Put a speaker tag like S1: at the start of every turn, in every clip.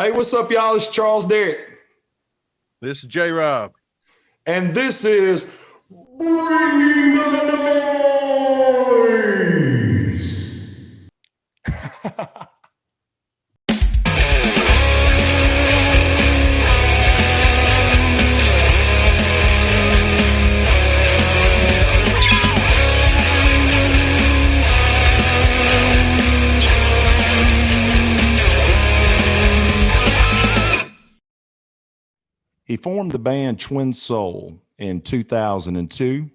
S1: Hey, what's up, y'all? It's Charles Derrick.
S2: This is J-Rob.
S1: And this is Bringing the Noise. He formed the band Twin Soul in 2002.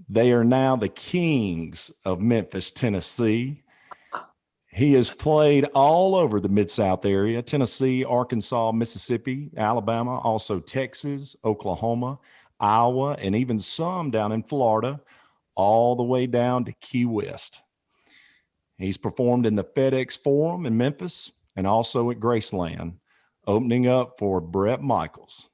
S1: They are now the kings of Memphis, Tennessee. He has played all over the Mid-South area, Tennessee, Arkansas, Mississippi, Alabama, also Texas, Oklahoma, Iowa, and even some down in Florida, all the way down to Key West. He's performed in the FedEx Forum in Memphis and also at Graceland, opening up for Bret Michaels.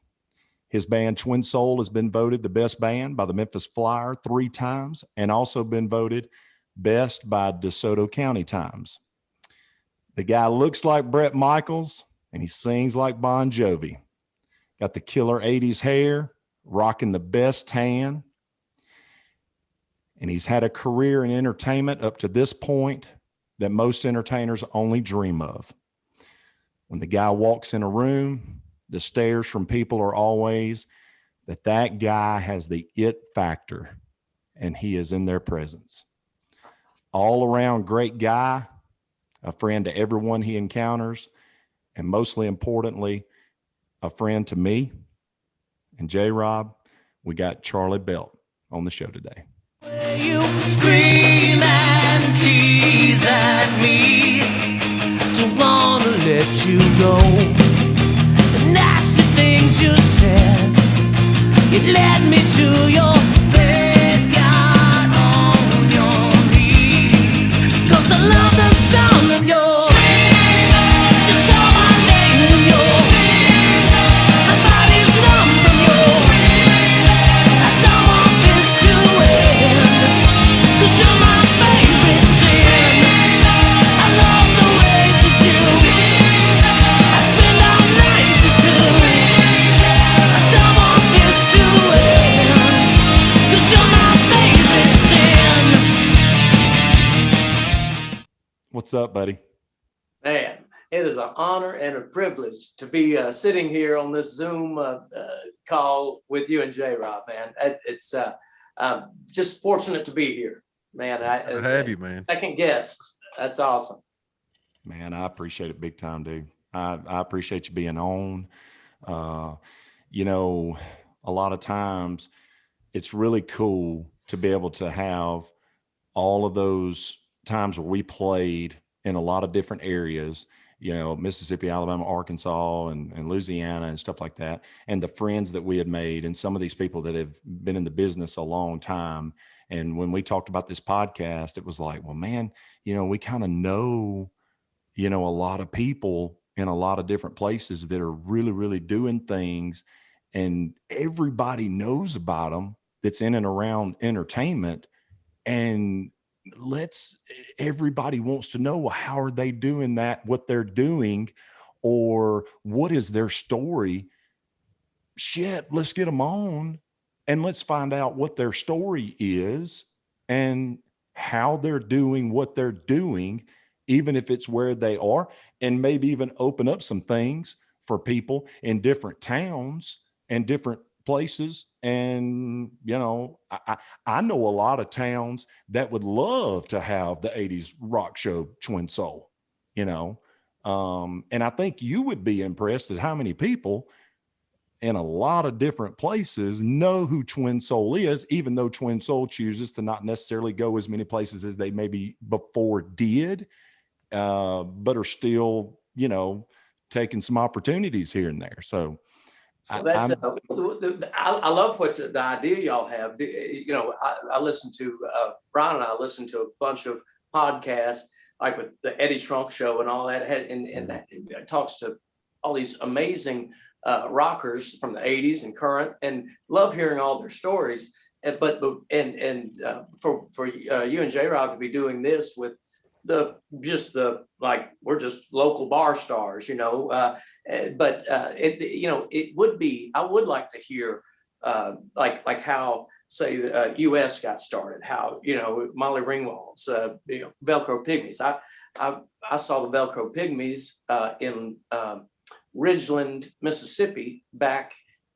S1: His band Twin Soul has been voted the best band by the Memphis Flyer 3 times and also been voted best by DeSoto County Times. The guy looks like Bret Michaels and he sings like Bon Jovi. Got the killer 80s hair, rocking the best tan. And he's had a career in entertainment up to this point that most entertainers only dream of. When the guy walks in a room, the stares from people are always that guy has the it factor, and he is in their presence. All around great guy, a friend to everyone he encounters, and mostly importantly, a friend to me. And J-Rob, we got Charlie Belt on the show today.
S3: You scream and tease at me, don't wanna let you go. The nasty things you said, it led me to your bed, got on your knees, 'cause I love the sound of your screaming. Just call my name and your tears, my body's numb from your breathing. I don't want this to end, 'cause you're my favorite sin. I love the ways that you I spend all night just to I don't want this to end, 'cause you're my favorite sin.
S1: What's up, buddy?
S4: Man, it is an honor and a privilege to be sitting here on this Zoom call with you and J-Rob, man. It's just fortunate to be here, man.
S2: Good to have you, man.
S4: Second guest. That's awesome.
S1: Man, I appreciate it big time, dude. I appreciate you being on. You know, a lot of times it's really cool to be able to have all of those times where we played in a lot of different areas, you know, Mississippi, Alabama, Arkansas, and Louisiana and stuff like that. And the friends that we had made and some of these people that have been in the business a long time. And when we talked about this podcast, it was like, well, man, you know, we kind of know, you know, a lot of people in a lot of different places that are really, really doing things, and everybody knows about them that's in and around entertainment. And everybody wants to know, well, how are they doing that, what they're doing, or what is their story? Shit, let's get them on and let's find out what their story is and how they're doing what they're doing, even if it's where they are, and maybe even open up some things for people in different towns and different places. And, you know, I know a lot of towns that would love to have the 80s rock show Twin Soul, you know. And I think you would be impressed at how many people in a lot of different places know who Twin Soul is, even though Twin Soul chooses to not necessarily go as many places as they maybe before did, but are still, you know, taking some opportunities here and there. So
S4: Well, that's I love what the idea y'all have. You know, I listen to Brian and I listen to a bunch of podcasts like with the Eddie Trunk Show and all that, and it talks to all these amazing rockers from the 80s and current, and love hearing all their stories. But for you and J-Rob to be doing this with like we're just local bar stars, but it would be, I would like to hear like how say US got started, how Molly Ringwald's Velcro Pygmies. I saw the Velcro Pygmies in Ridgeland, Mississippi back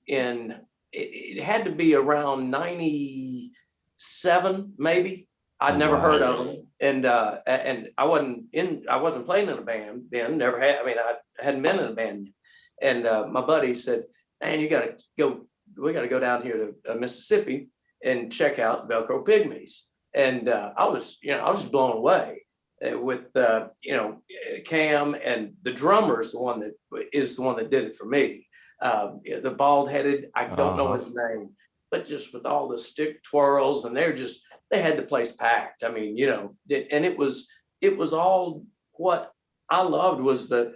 S4: in it had to be around 97 maybe. I'd never heard of them, and I wasn't playing in a band then. Never had. I mean, I hadn't been in a band, and my buddy said, "Man, you got to go. We got to go down here to Mississippi and check out Velcro Pygmies." And I was just blown away with Cam, and the drummer's the one that did it for me. The bald-headed, I don't know his name, but just with all the stick twirls, and they had the place packed. I mean, and it was all what I loved was the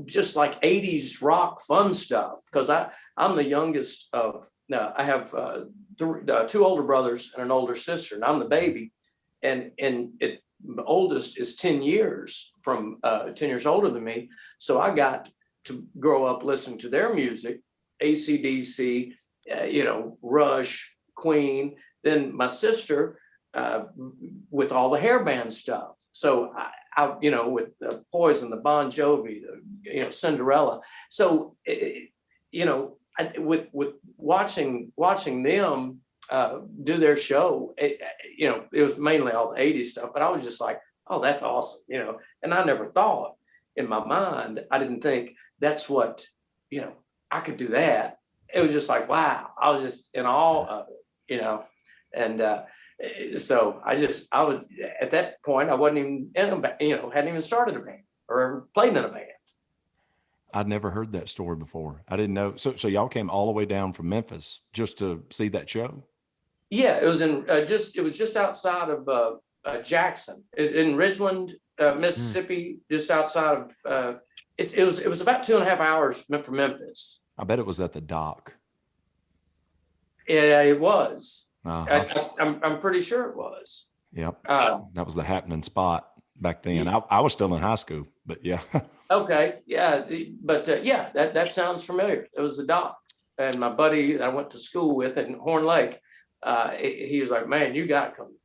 S4: just like 80s rock fun stuff, because I'm the youngest of, I have two older brothers and an older sister, and I'm the baby, and the oldest is 10 years older than me. So I got to grow up listening to their music, AC/DC, Rush, Queen. Then my sister with all the hair band stuff. So I with the Poison, the Bon Jovi, Cinderella. So with watching them do their show, it was mainly all the 80s stuff. But I was just like, oh, that's awesome, And I never thought in my mind, I didn't think that's what I could do that. It was just like, wow, I was just in awe of it, And so I was at that point, I wasn't even in a band, hadn't even started a band or ever played in a band.
S1: I'd never heard that story before. I didn't know. So y'all came all the way down from Memphis just to see that show?
S4: Yeah, it was it was just outside of Jackson, in Ridgeland, Mississippi, just outside of. It was about 2.5 hours from Memphis.
S1: I bet it was at the dock.
S4: Yeah, it was.
S1: Uh-huh.
S4: I'm pretty sure it was.
S1: Yep. That was the happening spot back then. I was still in high school, but yeah.
S4: Okay. Yeah. That sounds familiar. It was the dock. And my buddy that I went to school with in Horn Lake, he was like, man, you gotta come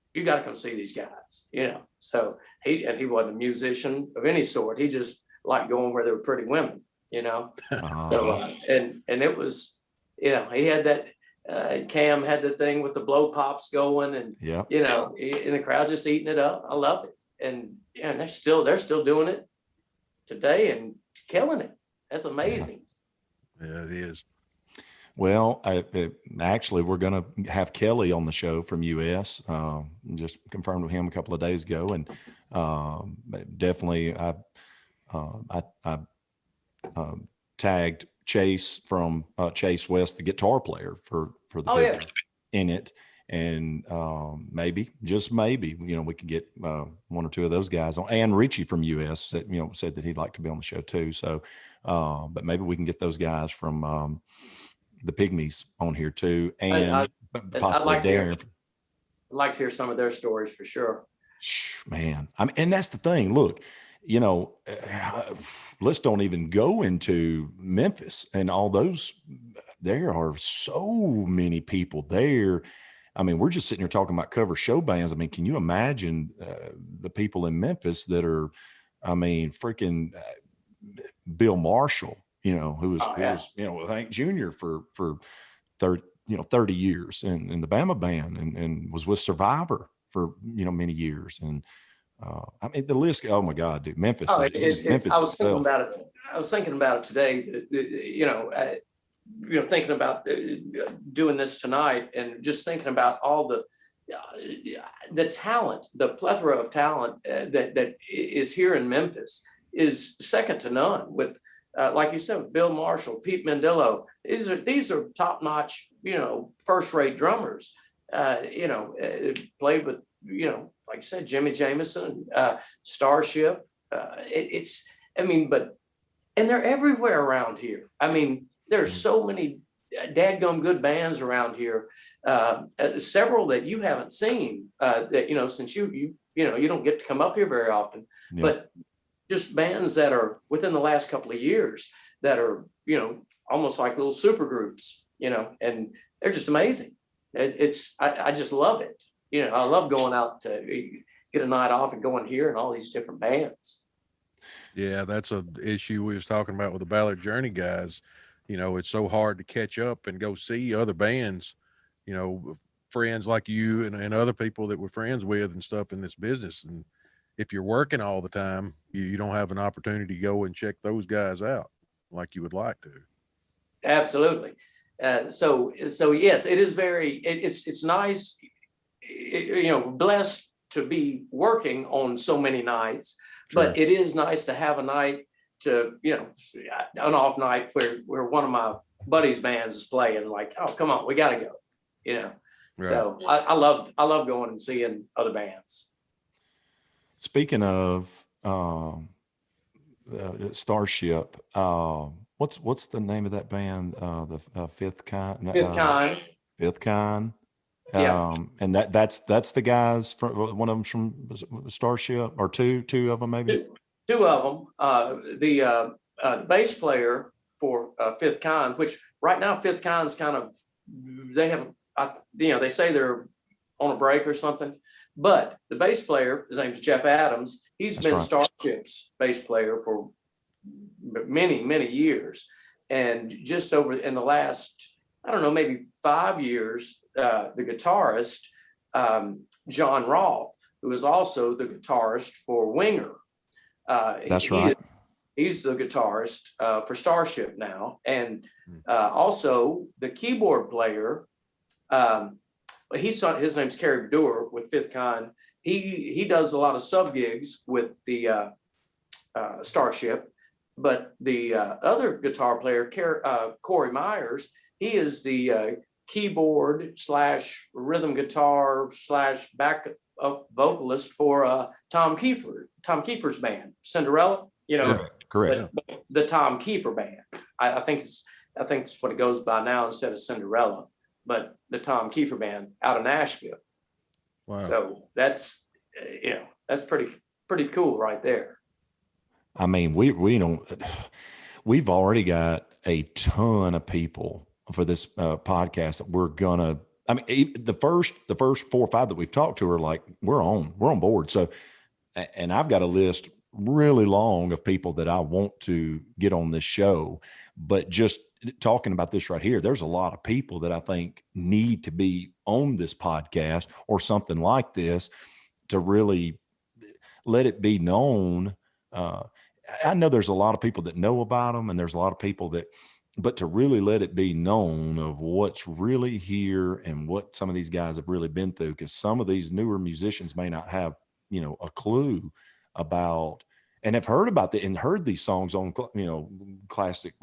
S4: see these guys, So he wasn't a musician of any sort. He just liked going where there were pretty women,
S1: Uh-huh.
S4: So, and it was, he had that, Cam had the thing with the blow pops going, and
S1: yeah,
S4: in the crowd just eating it up. I love it, and they're still doing it today and killing it. That's amazing.
S2: Yeah, it is.
S1: Well, actually, we're going to have Kelly on the show from US. Just confirmed with him a couple of days ago, and definitely I tagged Chase from Chase West, the guitar player for the video in it, and maybe, just maybe, we can get one or two of those guys on, and Richie from US said that he'd like to be on the show too. So, but maybe we can get those guys from the Pygmies on here too, and possibly Darren.
S4: I'd like to hear some of their stories for sure.
S1: Man, I mean, and that's the thing. Look, let's don't even go into Memphis and all those. There are so many people there. I mean, we're just sitting here talking about cover show bands. I mean, can you imagine the people in Memphis that are, freaking Bill Marshall, who was with Hank Jr. for 30 years, and the Bama Band, and was with Survivor for many years, and the list. Oh my God, dude, Memphis. Memphis.
S4: I was thinking about it. I was thinking about it today. Thinking about doing this tonight, and just thinking about all the talent, the plethora of talent that is here in Memphis is second to none. With like you said, Bill Marshall, Pete Mendillo. These are top notch, first rate drummers. Played with like you said, Jimmy Jamison, Starship. And they're everywhere around here. I mean, there's so many dadgum good bands around here. Several that you haven't seen that since you you don't get to come up here very often, but just bands that are within the last couple of years that are, almost like little super groups, and they're just amazing. I just love it. I love going out to get a night off and going here and all these different bands.
S2: Yeah, that's a issue we was talking about with the Ballard Journey guys. It's so hard to catch up and go see other bands, friends like you and other people that we're friends with and stuff in this business. And if you're working all the time, you don't have an opportunity to go and check those guys out like you would like to.
S4: Absolutely. So yes, it is it's nice, blessed to be working on so many nights, but it is nice to have a night to, an off night where one of my buddies' bands is playing, like, oh, come on, we got to go,
S2: Right.
S4: So I love going and seeing other bands.
S1: Speaking of Starship, what's the name of that band? The Fifth Kind. Fifth Kind.
S4: Yeah.
S1: And that's the guys from one of them's from Starship, or two of them maybe.
S4: Two of them. The bass player for Fifth Kind, which right now Fifth Kind's kind of, they haven't, they say they're on a break or something, but the bass player, his name's Jeff Adams. He's been Starship's bass player for many, many years. And just over in the last, I don't know, maybe 5 years, the guitarist, John Roth, who is also the guitarist for Winger.
S1: That's right.
S4: He's the guitarist for Starship now. And also the keyboard player, his name's Kerry Bedore with Fifth Kind. He does a lot of sub gigs with the Starship, but the other guitar player, Corey Myers, he is the keyboard / rhythm guitar / backup vocalist for Tom Kiefer's band, Cinderella.
S1: Correct.
S4: But the Tom Kiefer band. I think it's what it goes by now instead of Cinderella, but the Tom Kiefer band out of Nashville.
S2: Wow.
S4: So that's pretty cool right there.
S1: I mean, we've already got a ton of people for this podcast that we're gonna. I mean, the first 4 or 5 that we've talked to are like, we're on board. So, and I've got a list really long of people that I want to get on this show, but just talking about this right here, there's a lot of people that I think need to be on this podcast or something like this to really let it be known. I know there's a lot of people that know about them, and there's a lot of people but to really let it be known of what's really here and what some of these guys have really been through, because some of these newer musicians may not have, a clue about, and have heard about and heard these songs on, classic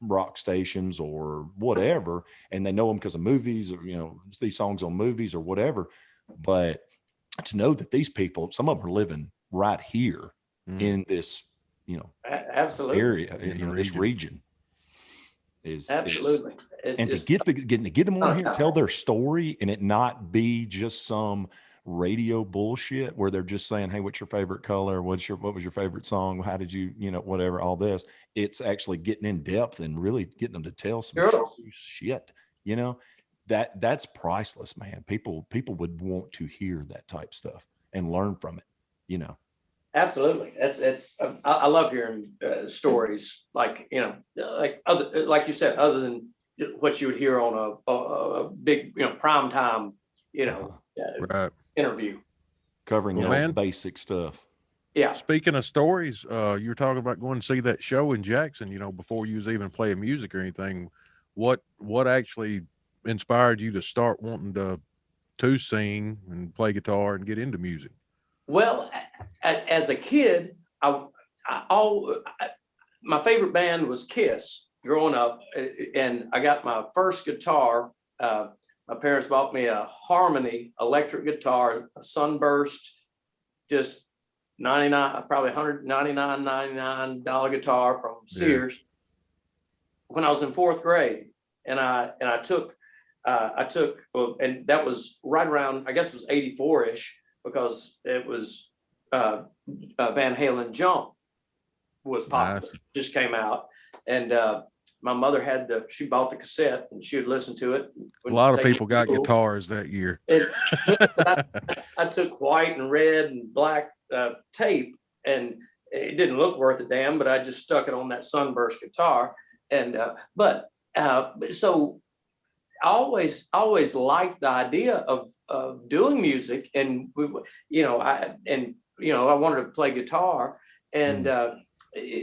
S1: rock stations or whatever, and they know them because of movies or, these songs on movies or whatever. But to know that these people, some of them are living right here in this,
S4: absolutely
S1: area, this region.
S4: Absolutely.
S1: And to get them on here, tell their story, and it not be just some radio bullshit where they're just saying, hey, what's your favorite color? What was your favorite song? How did you, whatever, all this. It's actually getting in depth and really getting them to tell some shit, that's priceless, man. People would want to hear that type stuff and learn from it,
S4: Absolutely. I love hearing stories like you said, other than what you would hear on a big, prime time,
S2: Right.
S4: interview.
S1: Covering the basic stuff.
S4: Yeah.
S2: Speaking of stories, you were talking about going to see that show in Jackson, before you was even playing music or anything. What actually inspired you to start wanting to sing and play guitar and get into music?
S4: Well, as a kid, my favorite band was Kiss growing up, and I got my first guitar. My parents bought me a Harmony electric guitar, a Sunburst, just probably $199.99 guitar from Sears. When I was in 4th grade, and I took, and that was right around, I guess it was 84-ish. because it was Van Halen Jump was popular,
S2: Nice.
S4: just came out. And my mother she bought the cassette and she would listen to it.
S2: A lot of people got guitars that year.
S4: And I took white and red and black tape, and it didn't look worth a damn, but I just stuck it on that Sunburst guitar. And so I always liked the idea of doing music, and I wanted to play guitar, and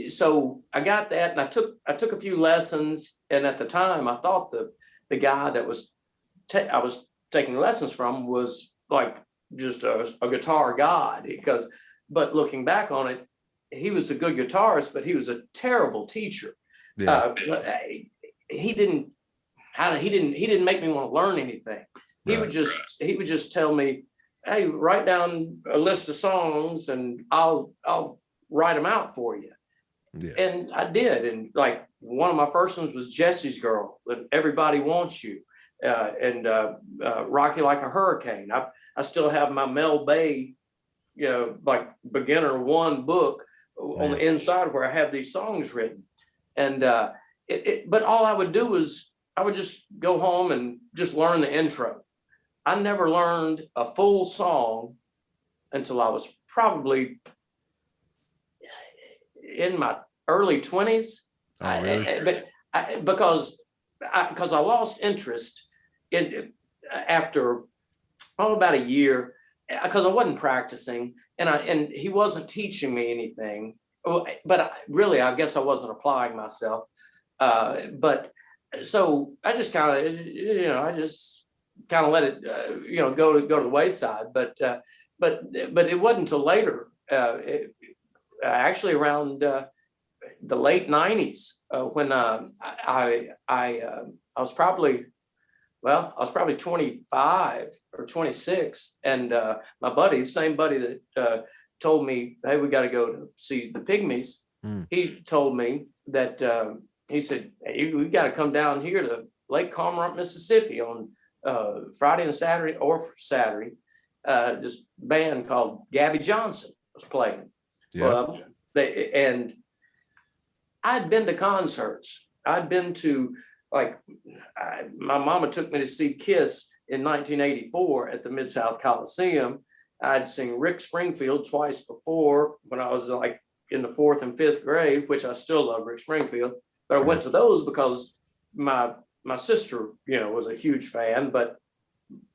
S4: so I got that, and I took a few lessons, and at the time I thought the guy that I was taking lessons from was like just a guitar god, but looking back on it, he was a good guitarist, but he was a terrible teacher.
S2: Yeah.
S4: He didn't make me want to learn anything. He would just tell me, hey, write down a list of songs and I'll write them out for you.
S2: Yeah.
S4: And I did. And like one of my first ones was Jesse's Girl, that Everybody Wants You, and Rock You Like a Hurricane. I still have my Mel Bay, like beginner one book on the inside where I have these songs written. And but all I would do was I would just go home and just learn the intro. I never learned a full song until I was probably in my early 20s.
S2: Oh, really?
S4: Because I lost interest after about a year, because I wasn't practicing, and he wasn't teaching me anything. But I guess I wasn't applying myself. But so I just kind of, let it, go to the wayside. But it wasn't until later, actually around the late 90s, when I was probably 25 or 26, and my same buddy that told me, hey, we got to go to see the Pygmies. He told me that he said, hey, we got to come down here to Lake Cormorant, Mississippi on Friday and Saturday, this band called Gabby Johnson was playing.
S2: Yeah.
S4: And I'd been to concerts. I'd been to, my mama took me to see Kiss in 1984 at the Mid-South Coliseum. I'd seen Rick Springfield twice before when I was like in the 4th and 5th grade, which I still love Rick Springfield. But I went to those because my sister, was a huge fan, but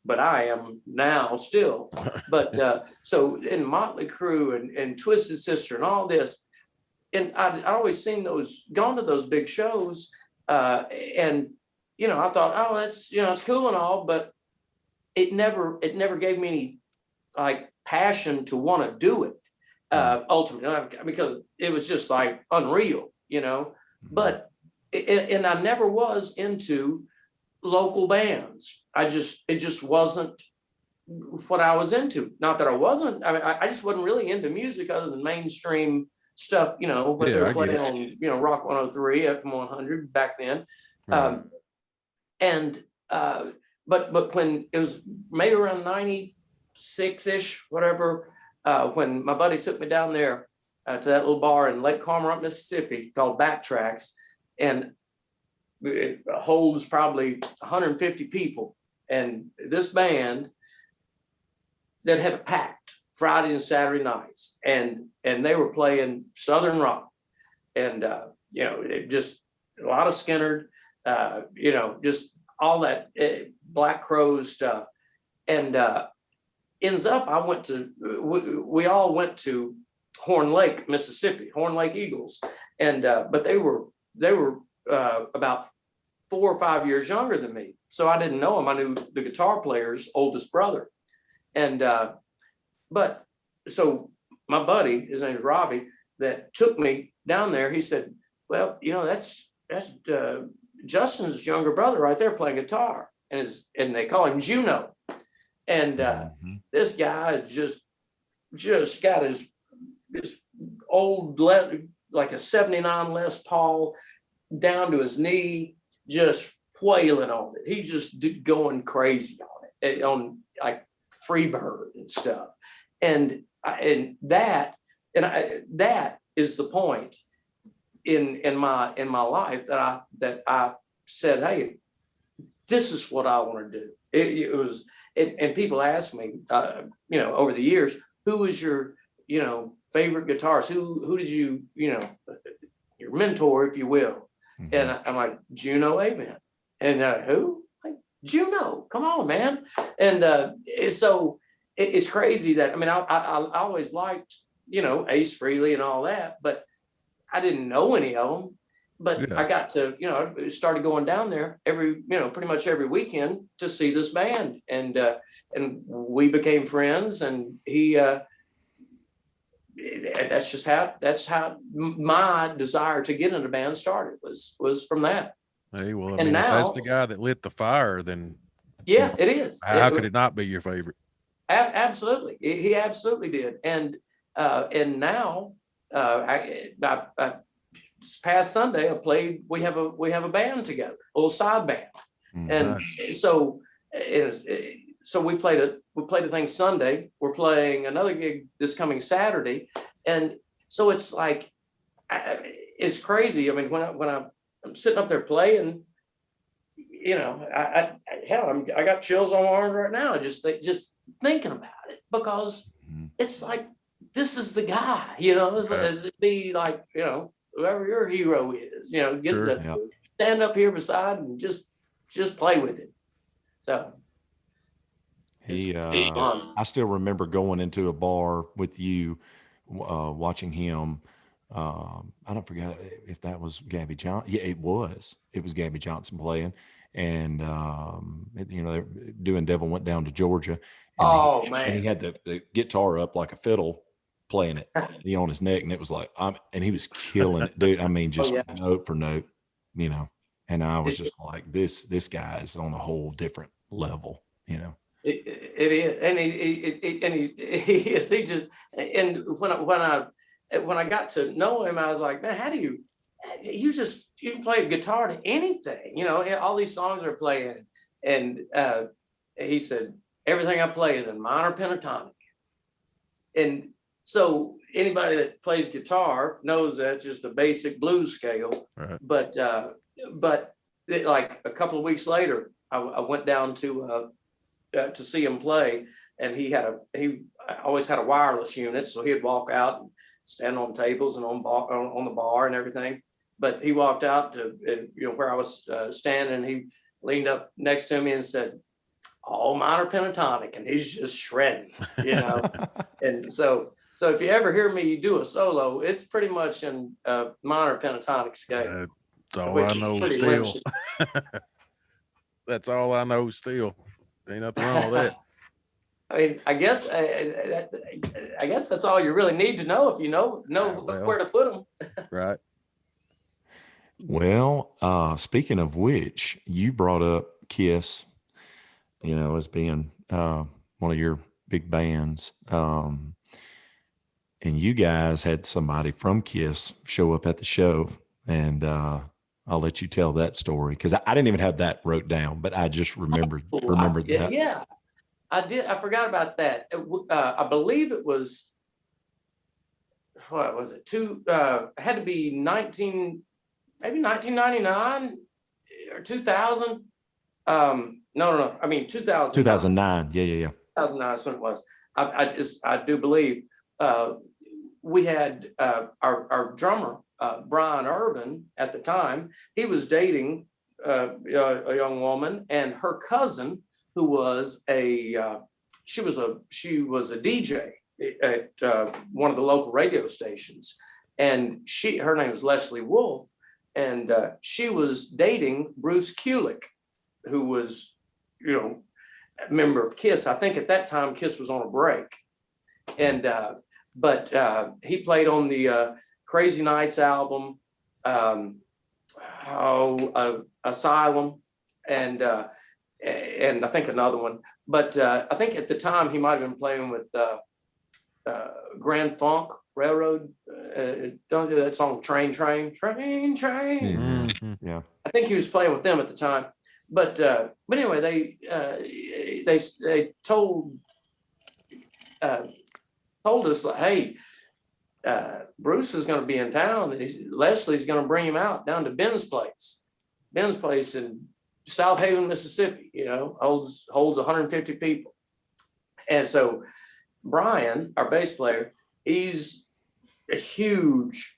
S4: I am now still. But so in Motley Crue and Twisted Sister and all this, and I'd always gone to those big shows, and I thought, oh, that's it's cool and all, but it never gave me any like passion to want to do it ultimately, because it was just like unreal, but and I never was into local bands. It just wasn't what I was into. Not that I wasn't, I just wasn't really into music other than mainstream stuff, what they were playing on, Rock 103, FM 100 back then.
S2: Right.
S4: But when it was maybe around 96-ish, whatever, when my buddy took me down there to that little bar in Lake Cormorant, Mississippi called Backtracks, and it holds probably 150 people. And this band that had it packed Fridays and Saturday nights, and they were playing Southern rock, and it just a lot of Skynyrd, just all that Black Crowes stuff, and ends up we all went to Horn Lake, Mississippi, Horn Lake Eagles, and but they were about 4 or 5 years younger than me, so I didn't know him. I knew the guitar player's oldest brother, and but so my buddy, his name is Robbie, that took me down there. He said, "Well, that's Justin's younger brother right there playing guitar, and they call him Juno." And this guy is just got his old like a 79 Les Paul down to his knee, just wailing on it. He's just going crazy on it, on like Freebird and stuff. and that is the point in my life that I said, hey, this is what I want to do. It was, and people ask me, over the years, who was your, favorite guitarist? Who did you, your mentor, if you will?
S1: Mhm.
S4: And I'm like, Juno Amen. And who? Like, Juno, come on, man. And so it's crazy that, I always liked, Ace Frehley and all that, but I didn't know any of them. But
S2: Yeah.
S4: I got to, started going down there pretty much every weekend to see this band. And we became friends, and he, that's how my desire to get in a band started was from that.
S2: Hey, well, I
S4: And
S2: mean, if that's
S4: now,
S2: the guy that lit the fire, then
S4: yeah, it is.
S2: how could it not be your favorite?
S4: Absolutely. He absolutely did. And now, this past Sunday, we have a band together, a little side band.
S1: Mhm.
S4: And
S2: Nice.
S4: so we played a thing Sunday. We're playing another gig this coming Saturday. And so it's like, it's crazy. I mean, when I'm sitting up there playing, I got chills on my arms right now, just thinking about it, because
S1: Mhm.
S4: it's like, this is the guy, it'd be like, whoever your hero is, get
S2: Sure.
S4: to
S1: Yeah.
S4: stand up here beside and just play with it. So it's fun.
S1: I still remember going into a bar with you, watching him. I don't forget if that was Gabby Johnson. Yeah, it was Gabby Johnson playing, and they're doing Devil Went Down to Georgia, and
S4: Oh
S1: and
S4: man.
S1: he had the guitar up like a fiddle, playing it on his neck, and it was like, and he was killing it, dude. I mean, just
S4: yeah.
S1: note for note, and I was
S4: It-
S1: just like, this guy is on a whole different level,
S4: It is, and he is. He just, and when I got to know him, I was like, man, how do you can play guitar to anything, all these songs are playing, and he said, everything I play is in minor pentatonic, and so anybody that plays guitar knows that's just a basic blues scale,
S2: Right.
S4: but like a couple of weeks later, I went down to see him play, and he always had a wireless unit, so he'd walk out and stand on tables and on the bar and everything. But he walked out to where I was standing, and he leaned up next to me and said, all minor pentatonic, and he's just shredding, and so if you ever hear me do a solo, it's pretty much in minor pentatonic scale.
S2: That's all
S4: Which
S2: I
S4: is
S2: know
S4: pretty
S2: still.
S4: limited.
S2: That's all I know still. Ain't nothing wrong with that.
S4: I mean, I guess that's all you really need to know, if you know
S2: Well.
S4: where to put them.
S2: Right.
S1: Well, speaking of which, you brought up Kiss, as being one of your big bands. And you guys had somebody from Kiss show up at the show, and I'll let you tell that story, because I didn't even have that wrote down, but I just remembered that.
S4: Yeah, I did. I forgot about that. I believe it was, what was it? It had to be 1999 or 2000. No. I mean 2000.
S1: 2009. Yeah.
S4: 2009 is when it was. I do believe we had our drummer Brian Irvin at the time. He was dating a young woman, and her cousin, who was she was a DJ at one of the local radio stations, and her name was Leslie Wolf, and she was dating Bruce Kulick, who was a member of Kiss. I think at that time Kiss was on a break, and but he played on the Crazy Nights album, Asylum, and I think another one. But I think at the time he might have been playing with Grand Funk Railroad. Don't do that song, Train.
S2: Mhm.
S4: I think he was playing with them at the time. But anyway, they told told us, like, hey, Bruce is going to be in town. Leslie's going to bring him out down to Ben's place. Ben's place in South Haven, Mississippi, holds 150 people. And so Brian, our bass player, he's a huge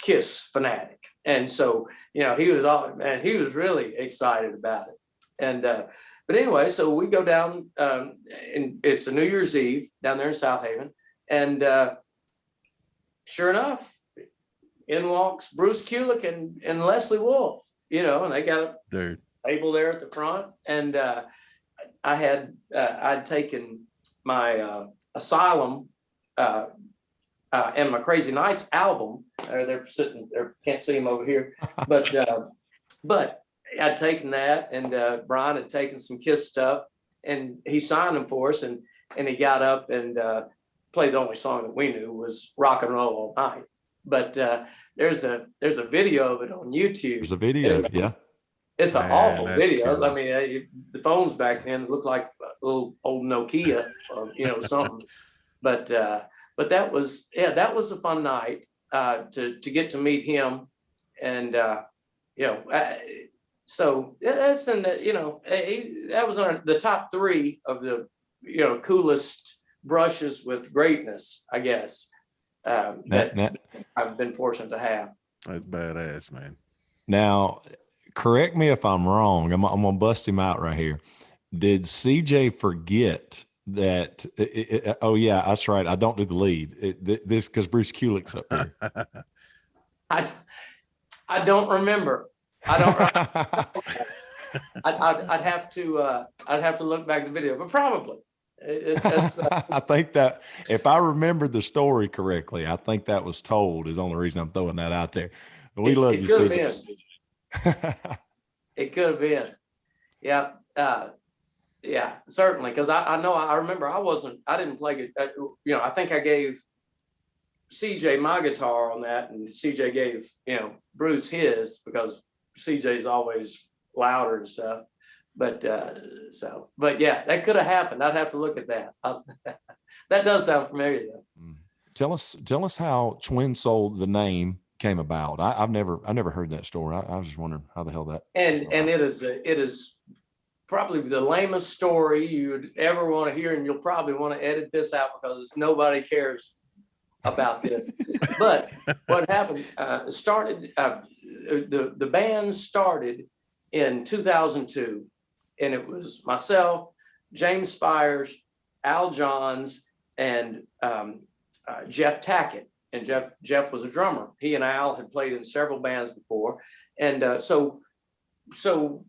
S4: Kiss fanatic. And so, he was really excited about it. And, but anyway, so we go down, and it's a New Year's Eve down there in South Haven. And sure enough, in walks Bruce Kulick and Leslie Wolf, and they got a table there at the front. And I'd taken my Asylum and my Crazy Nights album. They're sitting there, can't see them over here, but I'd taken that, and Brian had taken some Kiss stuff, and he signed them for us, and he got up and played the only song that we knew was Rock and Roll All Night. But there's a video of it on YouTube.
S1: There's a video, yeah.
S4: It's an awful video. Cool. I mean, the phones back then looked like a little old Nokia or something. But that was a fun night to get to meet him, and so that's in the that was on the top 3 of the coolest brushes with greatness, I guess. That I've been fortunate to have.
S2: That's badass, man.
S1: Now, correct me if I'm wrong. I'm gonna bust him out right here. Did CJ forget that? Oh yeah, that's right. I don't do the lead. This because Bruce Kulick's up there.
S4: I don't remember. I don't. I'd have to look back at the video, but probably.
S1: I think that if I remember the story correctly, I think that was told. Is the only reason I'm throwing that out there. We love you, CJ.
S4: It could have been. Yeah. Yeah, certainly. Because I remember I didn't play it. I think I gave CJ my guitar on that, and CJ gave, Bruce his, because CJ's always louder and stuff. But yeah, that could have happened. I'd have to look at that. That does sound familiar though.
S1: Tell us how Twin Soul, the name, came about. I've never heard that story. I was just wondering how the hell that.
S4: And it is probably the lamest story you would ever want to hear, and you'll probably want to edit this out because nobody cares about this. But what happened? The band started in 2002, and it was myself, James Spires, Al Johns, and Jeff Tackett. And Jeff was a drummer. He and Al had played in several bands before, and so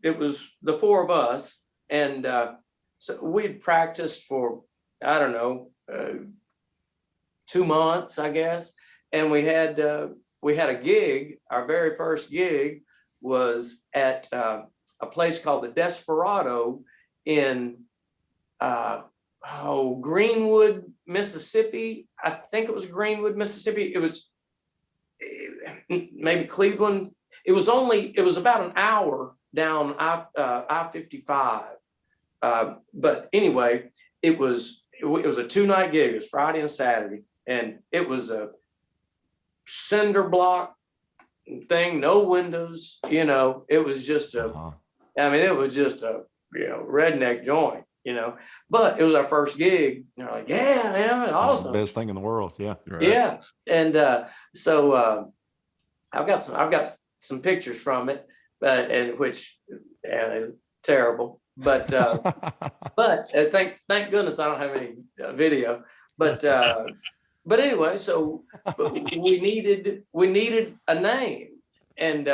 S4: it was the 4 of us, and so we'd practiced for 2 months, I guess, and we had a gig. Our very first gig was at a place called the Desperado in Greenwood, Mississippi. I think it was Greenwood, Mississippi. It was maybe Cleveland. It was about an hour down I-55. But anyway, it was a 2-night gig. It was Friday and Saturday, and it was a cinder block thing, no windows. It was just it was just a redneck joint. But it was our first gig. And they're like, yeah, awesome.
S1: Best thing in the world. Yeah.
S2: Right.
S4: Yeah. And so I've got some pictures from it, terrible. But thank goodness I don't have any video. But anyway, so we needed a name, and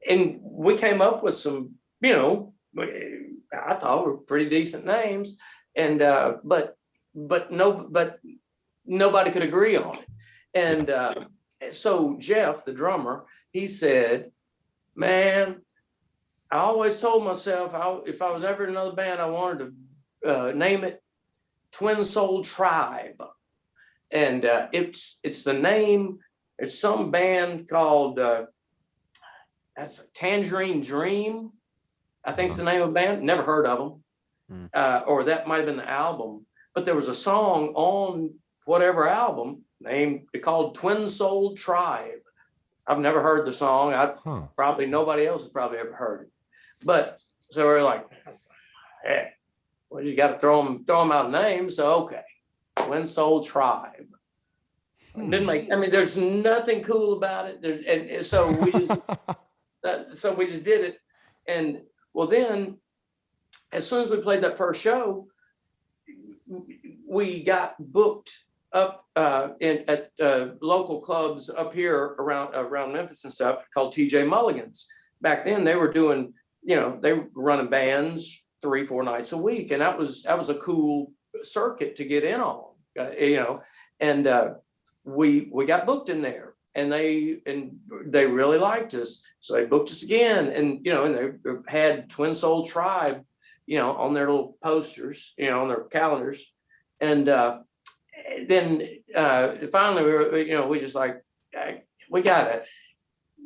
S4: and we came up with some, I thought were pretty decent names, and but nobody could agree on it. And so Jeff, the drummer, he said, man, I always told myself if I was ever in another band, I wanted to name it Twin Soul Tribe. And it's the name. It's some band called that's Tangerine Dream, I think it's the name of the band. Never heard of them. or that might have been the album, but there was a song on whatever album called Twin Soul Tribe. I've never heard the song. Probably nobody else has probably ever heard it. But so we're like, hey, well, you got to throw them out a name. So, okay, Twin Soul Tribe. Didn't make, I mean, there's nothing cool about it. And so we just, did it. And well, then as soon as we played that first show, we got booked up at local clubs up here around Memphis and stuff called TJ Mulligan's. Back then they were doing, they were running bands 3-4 nights a week. And that was a cool circuit to get in on, and we got booked in there, and they really liked us. So they booked us again, and they had Twin Soul Tribe, on their little posters, on their calendars. And then finally we just like,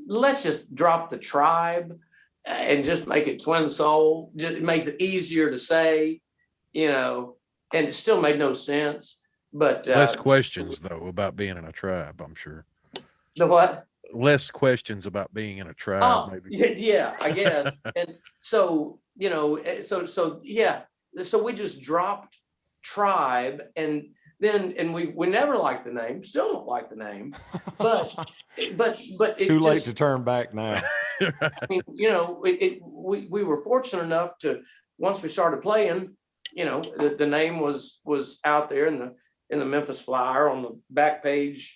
S4: let's just drop the tribe and just make it Twin Soul. Just, it makes it easier to say, and it still made no sense. But
S2: less questions though about being in a tribe, I'm sure.
S4: The what?
S2: Less questions about being in a tribe, maybe.
S4: Yeah, I guess. And so, so we just dropped tribe, and we never liked the name, still don't like the name, but it
S1: too late to turn back now.
S4: I mean, we were fortunate enough to, once we started playing, the name was out there in the Memphis Flyer on the back page,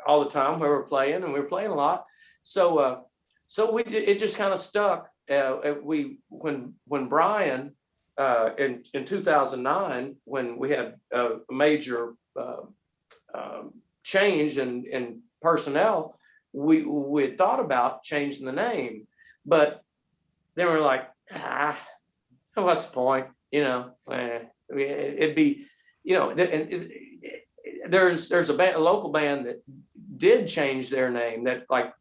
S4: all the time where we're playing, and we were playing a lot. So it just kind of stuck. When Brian in 2009, when we had a major change in personnel, we had thought about changing the name, but then we're like, what's the point? It'd be, and there's a local band that did change their name that, like,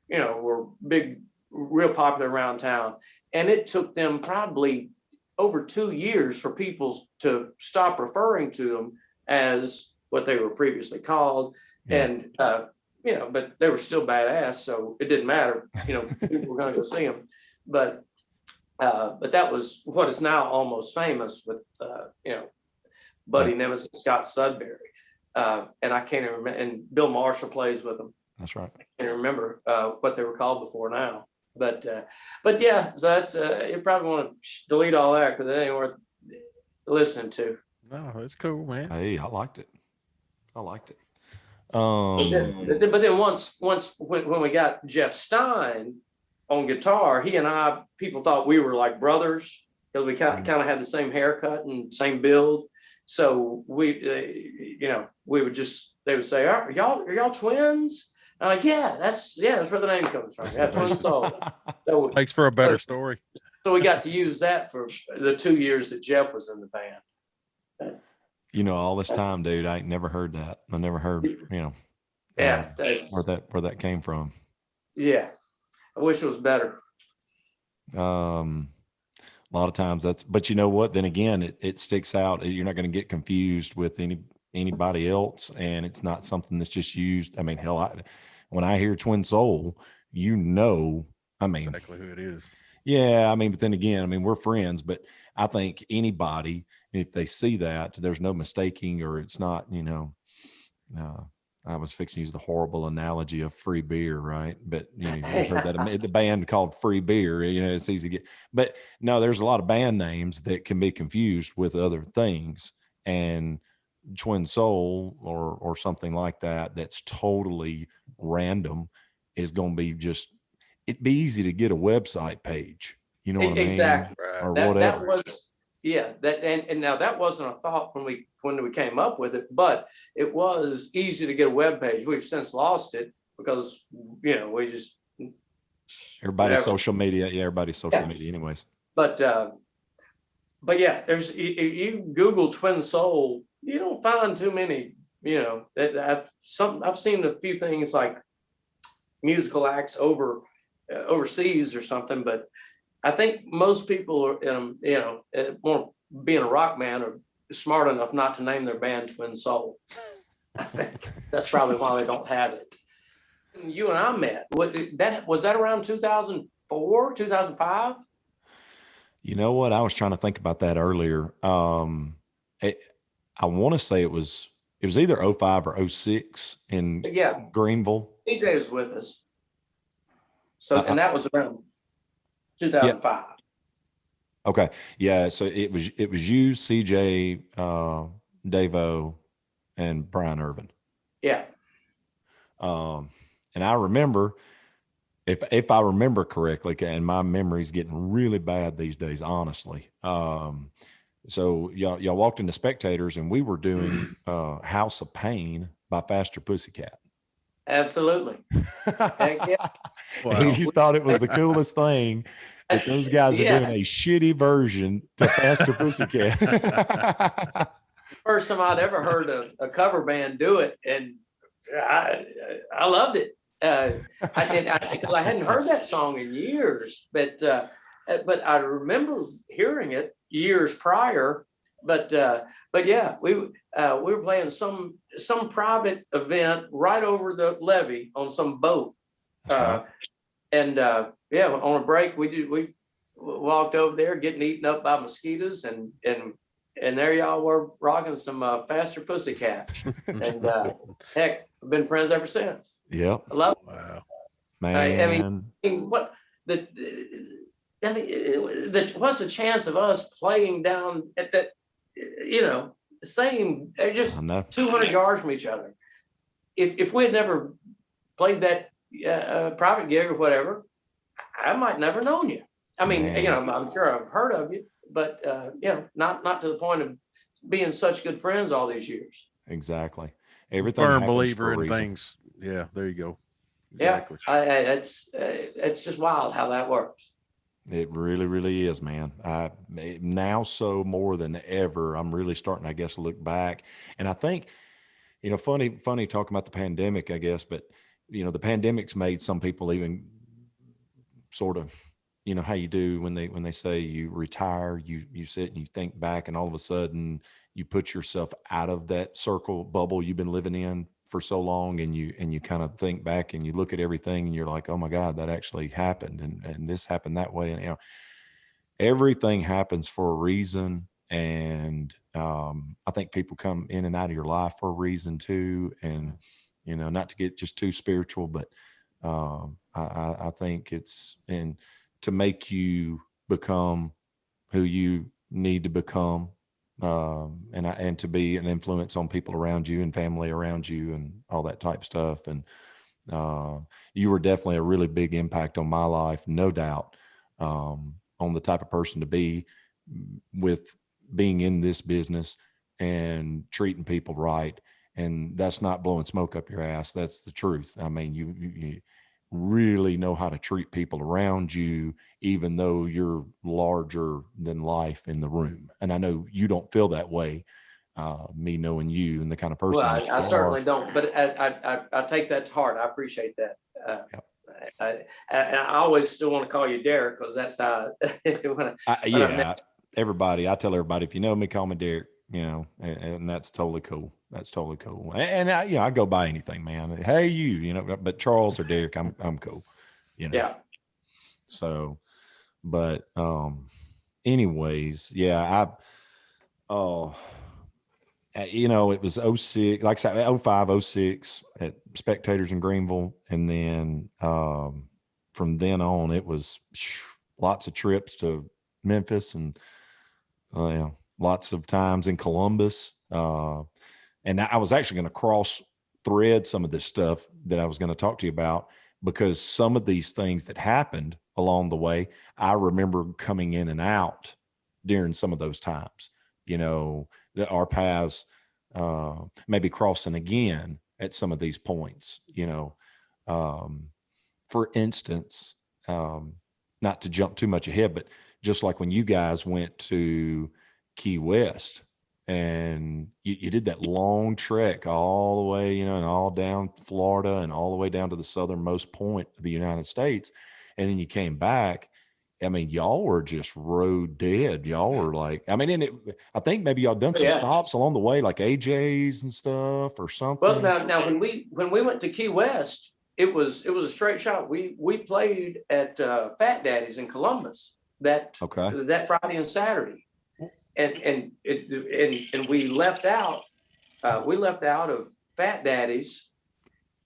S4: were big, real popular around town, and it took them probably over 2 years for people to stop referring to them as what they were previously called. Yeah. And but they were still badass, so it didn't matter. People were going to go see them. But that was what is now almost famous with Buddy Nemes and Scott Sudbury, and I can't even remember. And Bill Marshall plays with them.
S1: That's right.
S4: I can't remember what they were called before now. But yeah, so that's you probably want to delete all that because it ain't worth listening to.
S2: No, it's cool, man.
S1: Hey, I liked it.
S4: But then once when we got Jeff Stein on guitar, he and I, people thought we were like brothers because we kind of had the same haircut and same build. So we would just, they would say, are y'all twins? I'm like, that's where the name comes from. Yeah, Twin Soul. So,
S2: makes for a better story.
S4: So we got to use that for the 2 years that Jeff was in the band.
S1: All this time, dude, I ain't never heard that. I never heard, where that came from.
S4: Yeah, I wish it was better.
S1: A lot of times but you know what? Then again, it sticks out. You're not going to get confused with anybody else, and it's not something that's just used. I mean, hell, when I hear Twin Soul,
S2: exactly who it is.
S1: Yeah, I mean, but then again, I mean, we're friends, but I think anybody, if they see that, there's no mistaking, or it's not, I was fixing to use the horrible analogy of free beer, right? But you've heard that the band called Free Beer, it's easy to get. But no, there's a lot of band names that can be confused with other things, and Twin Soul or something like that that's totally random is going to be it'd be easy to get a website page, what I mean?
S4: Exactly.
S1: Or whatever.
S4: That was, and now that wasn't a thought when we came up with it, but it was easy to get a web page. We've since lost it because we just
S1: everybody's social media. Yeah, everybody's social media anyways.
S4: But yeah, there's you Google Twin Soul, you don't find too many. I've seen a few things like musical acts overseas or something, but I think most people are, being a rock man, are smart enough not to name their band Twin Soul. I think that's probably why they don't have it. You and I met. Was that around 2004, 2005?
S1: You know what? I was trying to think about that earlier. I want to say it was either 05 or 06 in Greenville.
S4: DJ was with us. So, and that was around 2005.
S1: Okay. Yeah. So it was you, CJ, Davo, and Brian Irvin.
S4: Yeah.
S1: And I remember, if I remember correctly, and my memory's getting really bad these days, honestly. So y'all walked into Spectators, and we were doing House of Pain by Faster Pussycat.
S4: Absolutely. Heck yeah.
S1: Wow. And you thought it was the coolest thing that those guys are doing a shitty version to Faster Pussycat.
S4: First time I'd ever heard a cover band do it, and I loved it. Because I hadn't heard that song in years, but I remember hearing it years prior. But yeah, we were playing some private event right over the levee on some boat, right. And on a break we walked over there getting eaten up by mosquitoes, and there y'all were rocking some Faster Pussycat, and heck, I've been friends ever since.
S1: Yeah,
S4: I love it.
S1: Wow, man.
S4: I mean, what what's the chance of us playing down at that, same, they're just 200 yards from each other. If we had never played that private gig or whatever, I might never known you. I mean, I'm sure I've heard of you, but not to the point of being such good friends all these years.
S1: Exactly. Everything.
S2: Firm believer in things. Yeah, there you go.
S4: Exactly. Yeah, it's just wild how that works.
S1: It really, really is, man. Now, so more than ever, I'm really starting, I guess, to look back. And I think, funny talking about the pandemic, I guess, but, the pandemic's made some people even sort of, how you do when they say you retire, you sit and you think back, and all of a sudden you put yourself out of that circle bubble you've been living in for so long, and you kind of think back and you look at everything and you're like, oh my God, that actually happened, and this happened that way. And everything happens for a reason. And I think people come in and out of your life for a reason too. And not to get just too spiritual, but I think it's to make you become who you need to become. And to be an influence on people around you and family around you and all that type of stuff. And you were definitely a really big impact on my life, no doubt, on the type of person to be with being in this business and treating people right. And that's not blowing smoke up your ass. That's the truth. I mean, you really know how to treat people around you, even though you're larger than life in the room. And I know you don't feel that way, me knowing you and the kind of person.
S4: Well, I certainly don't, but I take that to heart. I appreciate that. I always still want to call you Derek, because that's how
S1: everybody, I tell everybody, if you know me, call me Derek, and that's totally cool. That's totally cool. And I go by anything, man. Hey, but Charles or Derek, I'm cool.
S4: Yeah.
S1: So, but anyways, yeah, it was 06, like I said, 05, 06 at Spectators in Greenville. And then from then on, it was lots of trips to Memphis and lots of times in Columbus. And I was actually going to cross thread some of this stuff that I was going to talk to you about, because some of these things that happened along the way, I remember coming in and out during some of those times, our paths maybe crossing again at some of these points, for instance, not to jump too much ahead, but just like when you guys went to Key West, and you did that long trek all the way, and all down Florida and all the way down to the southernmost point of the United States. And then you came back I mean, y'all were just road dead. Y'all were like, I mean, I think maybe y'all done some
S4: Yeah.
S1: stops along the way, like AJ's and stuff or something.
S4: Well, now when we went to Key West, it was a straight shot. We played at Fat Daddy's in Columbus that Friday and Saturday, and we left out of Fat Daddy's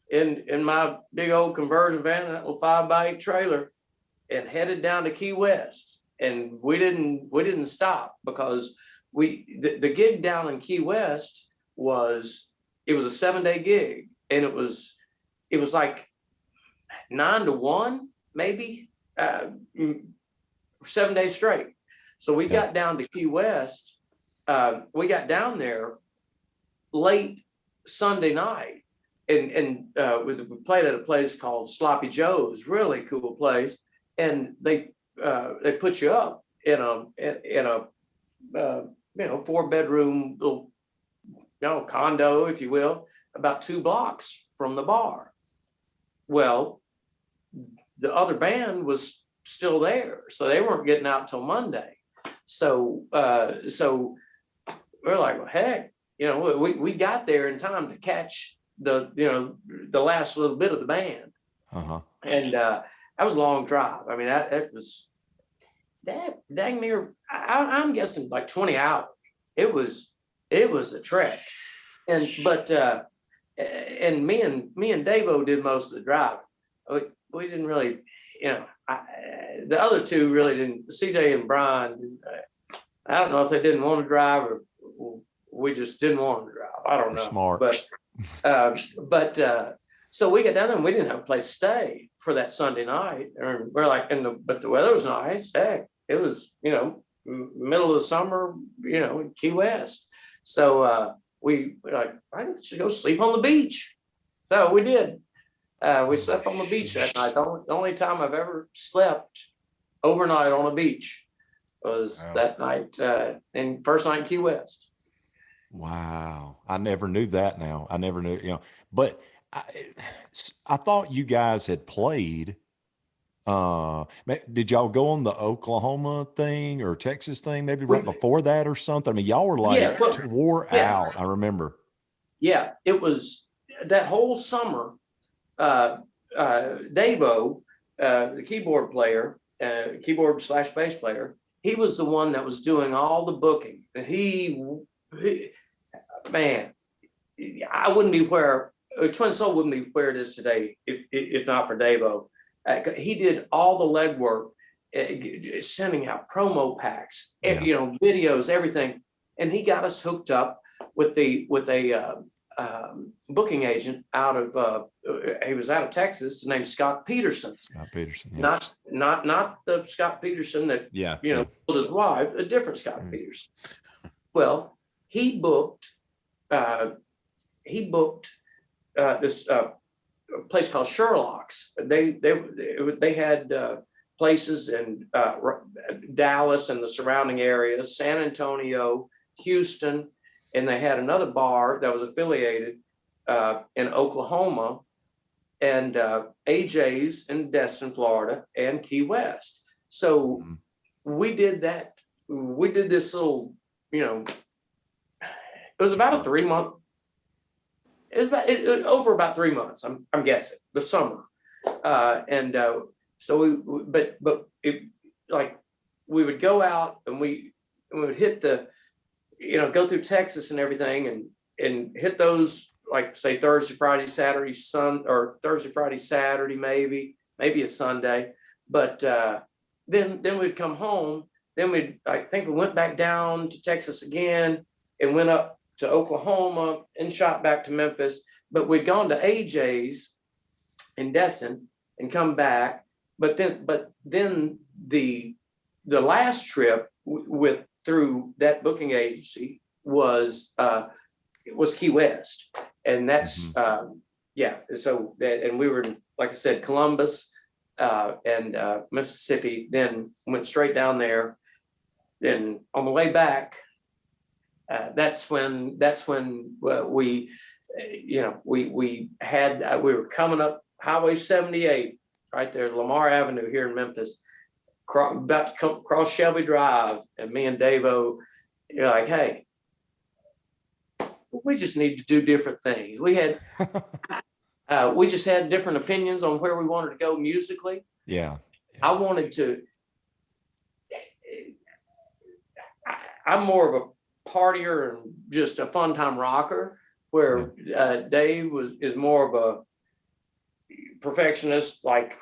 S4: in my big old conversion van, that little 5x8 trailer, and headed down to Key West. And we didn't stop because the gig down in Key West was a 7-day gig, and it was like 9 to 1 maybe 7 days straight. So we got down to Key West. We got down there late Sunday night, and we played at a place called Sloppy Joe's, really cool place, and they put you up in a 4-bedroom little condo, if you will, about 2 blocks from the bar. Well, the other band was still there, so they weren't getting out till Monday. So we're like, well, heck, we got there in time to catch the last little bit of the band. And that was a long drive. I mean, that was dang near, I'm guessing like 20 hours. It was a trek. And me and Davo did most of the driving. We didn't really, the other two really didn't. CJ and Brian, I don't know if they didn't want to drive or we just didn't want to drive. I don't know.
S1: Smart.
S4: But so we got down there and we didn't have a place to stay for that Sunday night. And we're like, but the weather was nice. Heck, it was, middle of the summer, in Key West. So we were like, all right, let's just go sleep on the beach. So we did. We slept on the beach that night. The only time I've ever slept overnight on a beach was that night, and first night in Key West.
S1: Wow. I never knew that now. I never knew, but I thought you guys had played. Did y'all go on the Oklahoma thing or Texas thing maybe right before that or something? I mean, y'all were like wore out. I remember.
S4: Yeah, it was that whole summer. Davo, the keyboard player, keyboard/bass player, he was the one that was doing all the booking. And he man, I wouldn't be where Twin Soul wouldn't be where it is today if not for Davo. He did all the legwork, sending out promo packs, videos, everything, and he got us hooked up with a booking agent out of he was out of Texas named Scott Peterson.
S1: Scott Peterson, yeah.
S4: Not the Scott Peterson that killed his wife, a different Scott Peterson. Well, he booked this place called Sherlock's. They had places in Dallas and the surrounding areas, San Antonio, Houston, and they had another bar that was affiliated in Oklahoma, and AJ's in Destin, Florida, and Key West. So we did that. We did this little, it was about a 3-month. It was over about 3 months. I'm guessing the summer, so we would go out and we would hit the, go through Texas and everything and hit those, like say Thursday, Friday, Saturday, or Thursday, Friday, Saturday, maybe a Sunday. But then we'd come home. Then I think we went back down to Texas again and went up to Oklahoma and shot back to Memphis. But we'd gone to AJ's in Destin and come back. But then the last trip through that booking agency was Key West, and that's So and we were, like I said, Columbus and Mississippi. Then went straight down there. Then on the way back, that's when we were coming up Highway 78 right there, Lamar Avenue here in Memphis. about to come across Shelby Drive, and me and Davo, you're like, hey, we just need to do different things. We just had different opinions on where we wanted to go musically.
S1: Yeah.
S4: I wanted to. I'm more of a partier and just a fun time rocker, where Dave is more of a perfectionist, like,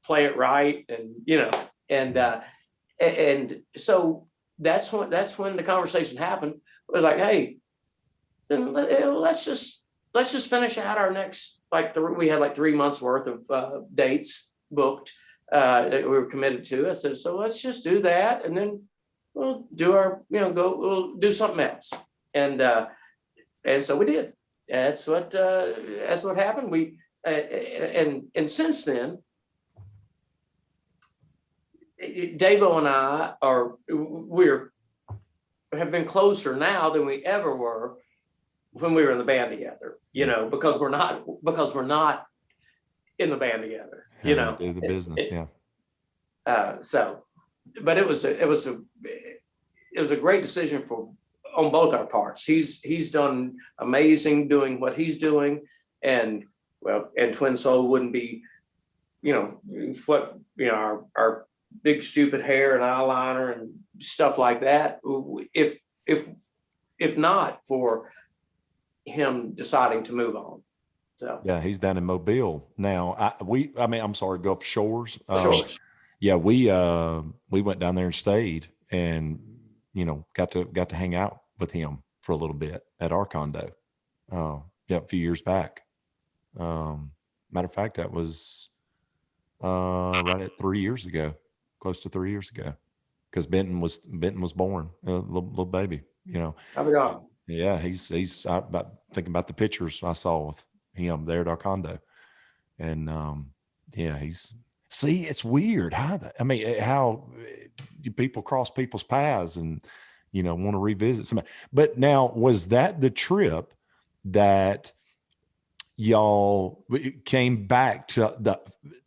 S4: play it right, and and so that's when the conversation happened. It was like, hey, then let's just finish out our next, we had like 3 months worth of dates booked that we were committed to. I said, so let's just do that, and then we'll do we'll do something else. And so we did. That's what happened. We and since then, Davo and I have been closer now than we ever were when we were in the band together. Because we're not in the band together.
S1: Do the business, yeah.
S4: But it was a great decision on both our parts. He's done amazing doing what he's doing, and Twin Soul wouldn't be, our big stupid hair and eyeliner and stuff like that if not for him deciding to move on. So
S1: yeah, he's down in Mobile now. I'm sorry, Gulf Shores.
S4: Sure.
S1: Yeah, we went down there and stayed, and got to hang out with him for a little bit at our condo. A few years back. Matter of fact, that was right at 3 years ago, close to 3 years ago, because Benton was born, a little baby.
S4: I'll be gone.
S1: Yeah, he's thinking about the pictures I saw with him there at our condo, and it's weird how do people cross people's paths and want to revisit somebody. But now, was that the trip that y'all came back to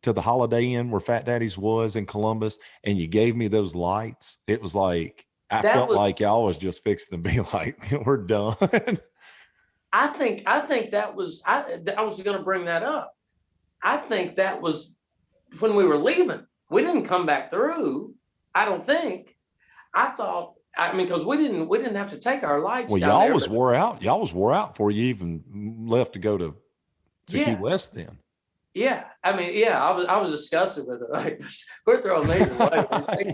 S1: the Holiday Inn where Fat Daddy's was in Columbus, and you gave me those lights? It was like I felt like y'all was just fixing to be like, we're done.
S4: I think that was I was going to bring that up. I think that was when we were leaving. We didn't come back through. I don't think. I thought. Because we didn't have to take our lights.
S1: Well,
S4: down
S1: y'all
S4: there,
S1: was wore out. Y'all was wore out before you even left to go to Key West then.
S4: Yeah, I was disgusted with it. Like, we're throwing these away.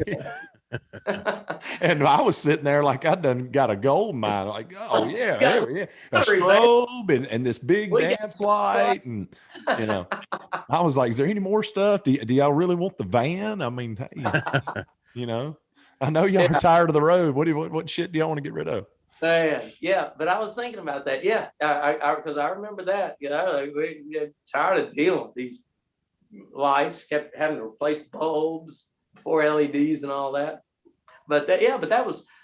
S1: And I was sitting there like I done got a gold mine. Like, oh yeah, a strobe and this big dance light, and I was like, is there any more stuff? Do y'all really want the van? I mean, hey, I know y'all are tired of the road. What shit do y'all want to get rid of?
S4: Yeah, but I was thinking about that. Yeah, because I remember that. We tired of dealing with these lights. Kept having to replace bulbs, 4 LEDs, and all that. But that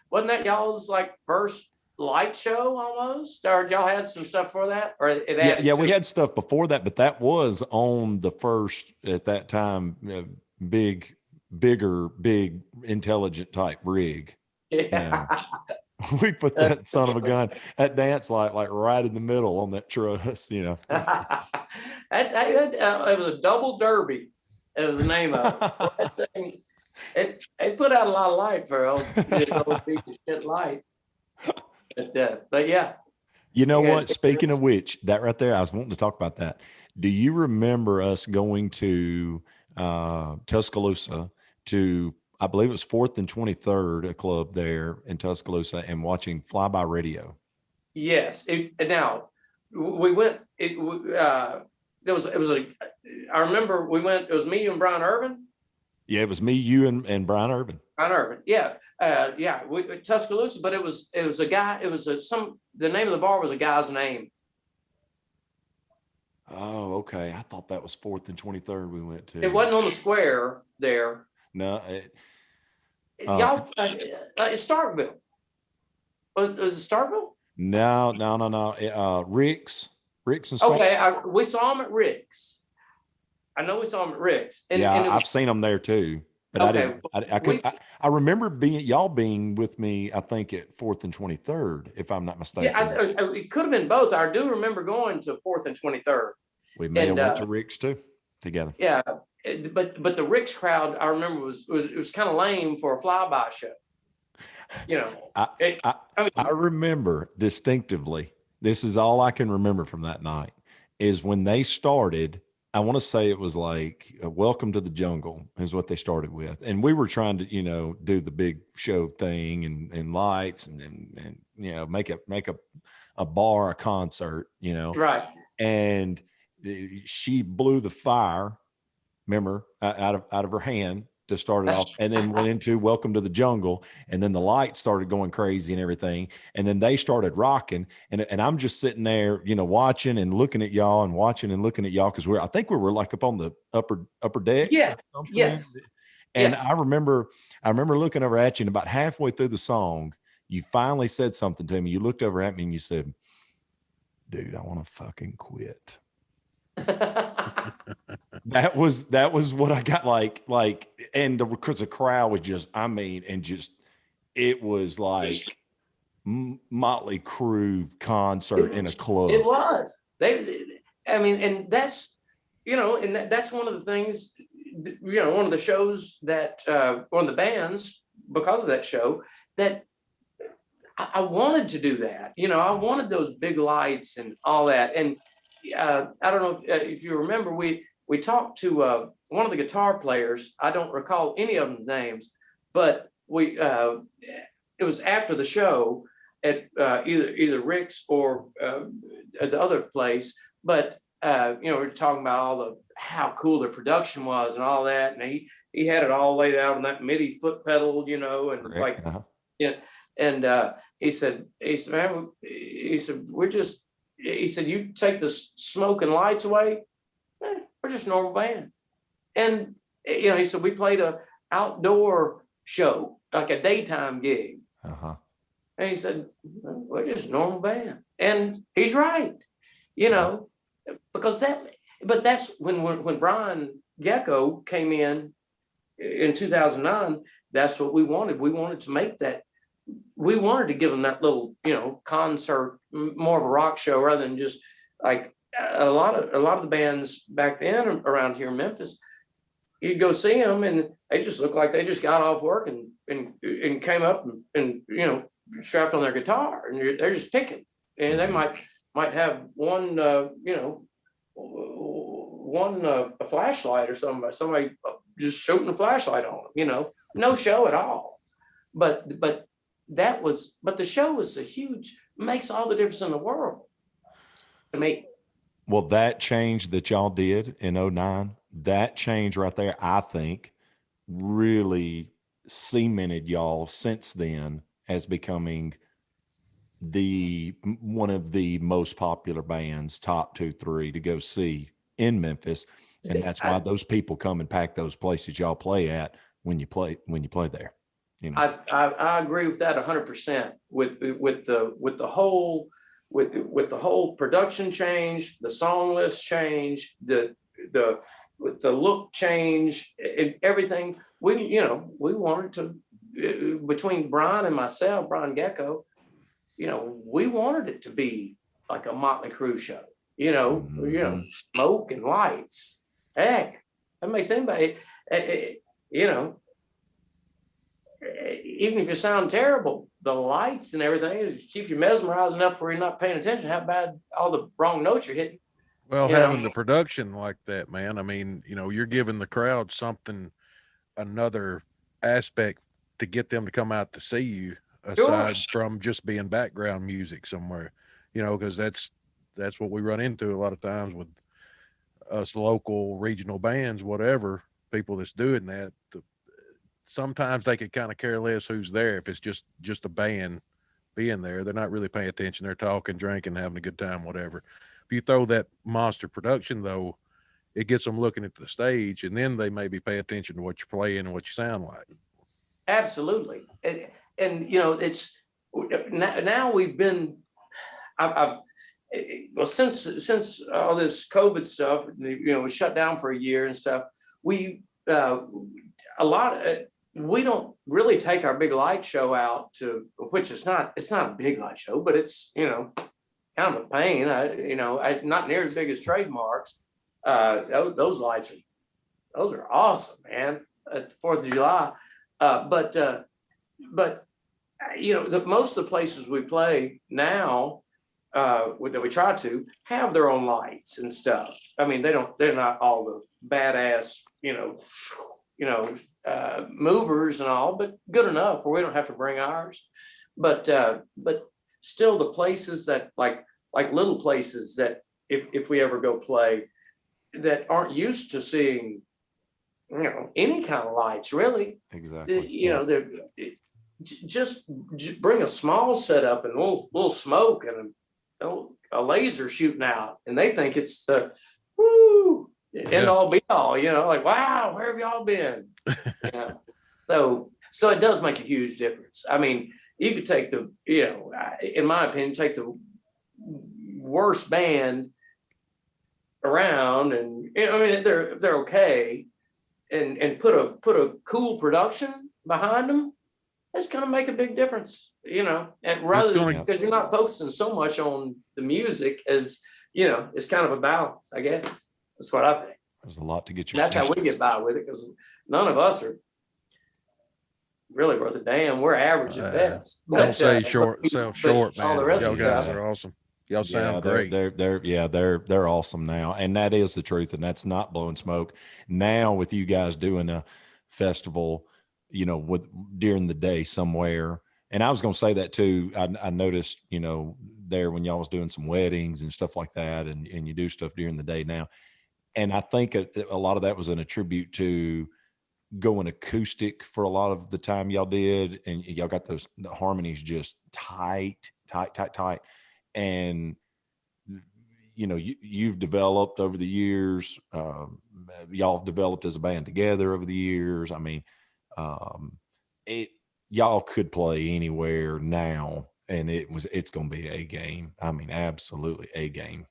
S4: wasn't that y'all's like first light show almost? Or y'all had some stuff for that? Or
S1: we had stuff before that, but that was on the first at that time big intelligent type rig.
S4: Yeah.
S1: We put that son of a gun, that dance light, like right in the middle on that truss, It
S4: was a double derby. It was the name of it. That thing, it put out a lot of light for this old piece of shit light. But yeah.
S1: You know what? Speaking of which, that right there, I was wanting to talk about that. Do you remember us going to Tuscaloosa to, I believe it was 4th and 23rd, a club there in Tuscaloosa, and watching Fly By Radio?
S4: Yes. Now we went. I remember we went. It was me, you, and Brian Urban.
S1: Yeah, it was me, you, and Brian Urban.
S4: Brian Urban. Yeah, Tuscaloosa. But it was a guy. It was the name of the bar was a guy's name.
S1: Oh, okay. I thought that was 4th and 23rd we went to.
S4: It wasn't on the square there.
S1: No.
S4: Y'all, it's Starkville. Was it Starkville?
S1: No. Rick's and Starkville.
S4: Okay, we saw him at Rick's. I know we saw him at Rick's.
S1: And I've seen him there too. But
S4: Okay,
S1: I
S4: we,
S1: couldn't, I remember y'all being with me, I think at 4th and 23rd, if I'm not
S4: yeah,
S1: mistaken.
S4: it could have been both. I do remember going to 4th and 23rd.
S1: We may have
S4: And
S1: went to Rick's too together.
S4: yeah, but the Rick's crowd, I remember was kind of lame for a flyby show. You know,
S1: I,
S4: it,
S1: I,
S4: I mean,
S1: I remember distinctively, this is all I can remember from that night, is when they started. I want to say it was like Welcome to the Jungle is what they started with. And we were trying to, do the big show thing and lights and make a bar, a concert,
S4: right.
S1: and she blew the fire, remember, out of her hand to start it off, and then went into Welcome to the Jungle, and then the lights started going crazy and everything, and then they started rocking, and I'm just sitting there, watching and looking at y'all and watching and looking at y'all because I think we were like up on the upper deck
S4: Yeah.
S1: or something.
S4: Yes.
S1: And
S4: Yeah.
S1: I remember looking over at you, and about halfway through the song, you finally said something to me. You looked over at me and you said, "Dude, I want to fucking quit." That was what I got and because the crowd was just, it was like Motley Crue concert in a club.
S4: It was. I mean, and that's, and that's one of the things, one of the shows that, one of the bands, because of that show, that I wanted to do that. I wanted those big lights and all that. And I don't know if you remember, we talked to one of the guitar players. I don't recall any of them names, but it was after the show at either Rick's or at the other place. But we were talking about how cool their production was and all that, and he had it all laid out on that MIDI foot pedal, and
S1: Correct.
S4: like and he said, man, he said, you take the smoke and lights away, we're just a normal band. And, he said, we played a outdoor show, like a daytime gig.
S1: Uh-huh.
S4: And he said, we're just a normal band. And he's right, because that's when Brian Gecko came in 2009, that's what we wanted. We wanted to make that. We wanted to give them that little, concert, more of a rock show rather than just like a lot of the bands back then around here in Memphis. You'd go see them and they just looked like they just got off work and came up and strapped on their guitar and they're just picking, and they might have one a flashlight or somebody just shooting a flashlight on them, no show at all. But the show was makes all the difference in the world to me.
S1: Well, that change that y'all did in 2009, that change right there, I think really cemented y'all since then as becoming one of the most popular bands, top 2, 3 to go see in Memphis. And that's why those people come and pack those places y'all play at when you play there.
S4: I agree with that 100%. With the whole production change, the song list change, the look change, and everything. We wanted to, between Brian and myself, Brian Gecko, we wanted it to be like a Motley Crue show. Smoke and lights. Heck, that makes anybody, even if you sound terrible, the lights and everything keep you mesmerized enough where you're not paying attention how bad all the wrong notes you're hitting.
S2: Well, having the production like that, man, I mean, you're giving the crowd something, another aspect to get them to come out to see you aside from just being background music somewhere, because that's what we run into a lot of times with us local regional bands, whatever, people that's doing that. Sometimes they could kind of care less who's there. If it's just a band being there, they're not really paying attention. They're talking, drinking, having a good time, whatever. If you throw that monster production, though, it gets them looking at the stage, and then they maybe pay attention to what you're playing and what you sound like.
S4: Absolutely. And it's now we've been, well, since all this COVID stuff, was shut down for a year and stuff, we a lot of we don't really take our big light show out to, which is not, it's not a big light show, but it's, you know, kind of a pain. Not near as big as Trademarks. Those lights those are awesome, man, at the 4th of July. But most of the places we play now, that we try to have their own lights and stuff. I mean, they're not all the badass, movers and all, but good enough where we don't have to bring ours. But still, the places that like little places that if we ever go play that aren't used to seeing, any kind of lights really.
S1: Exactly.
S4: They're just bring a small setup and a little smoke and a laser shooting out, and they think it's the woo end all be all. Like, wow, where have y'all been? So it does make a huge difference. I mean, you could take in my opinion, take the worst band around, and they're okay, and put a cool production behind them. That's going to make a big difference, and rather than, because you're not focusing so much on the music as, it's kind of a balance, I guess. That's what I think.
S1: There's a lot to get you.
S4: That's how we get by with it, because none of us are really worth a damn. We're average at best.
S2: Don't say short, man.
S4: All the rest
S2: Y'all
S4: of
S2: guys
S4: stuff
S2: are awesome. Y'all sound great.
S1: They're awesome now, and that is the truth, and that's not blowing smoke. Now with you guys doing a festival, during the day somewhere, and I was going to say that too. I noticed, there when y'all was doing some weddings and stuff like that, and you do stuff during the day now, and I think a lot of that was an attribute to going acoustic for a lot of the time y'all did, and y'all got the harmonies just tight. And you've developed over the years. Y'all have developed as a band together over the years. I mean, y'all could play anywhere now, and it's going to be a game. I mean, absolutely a game.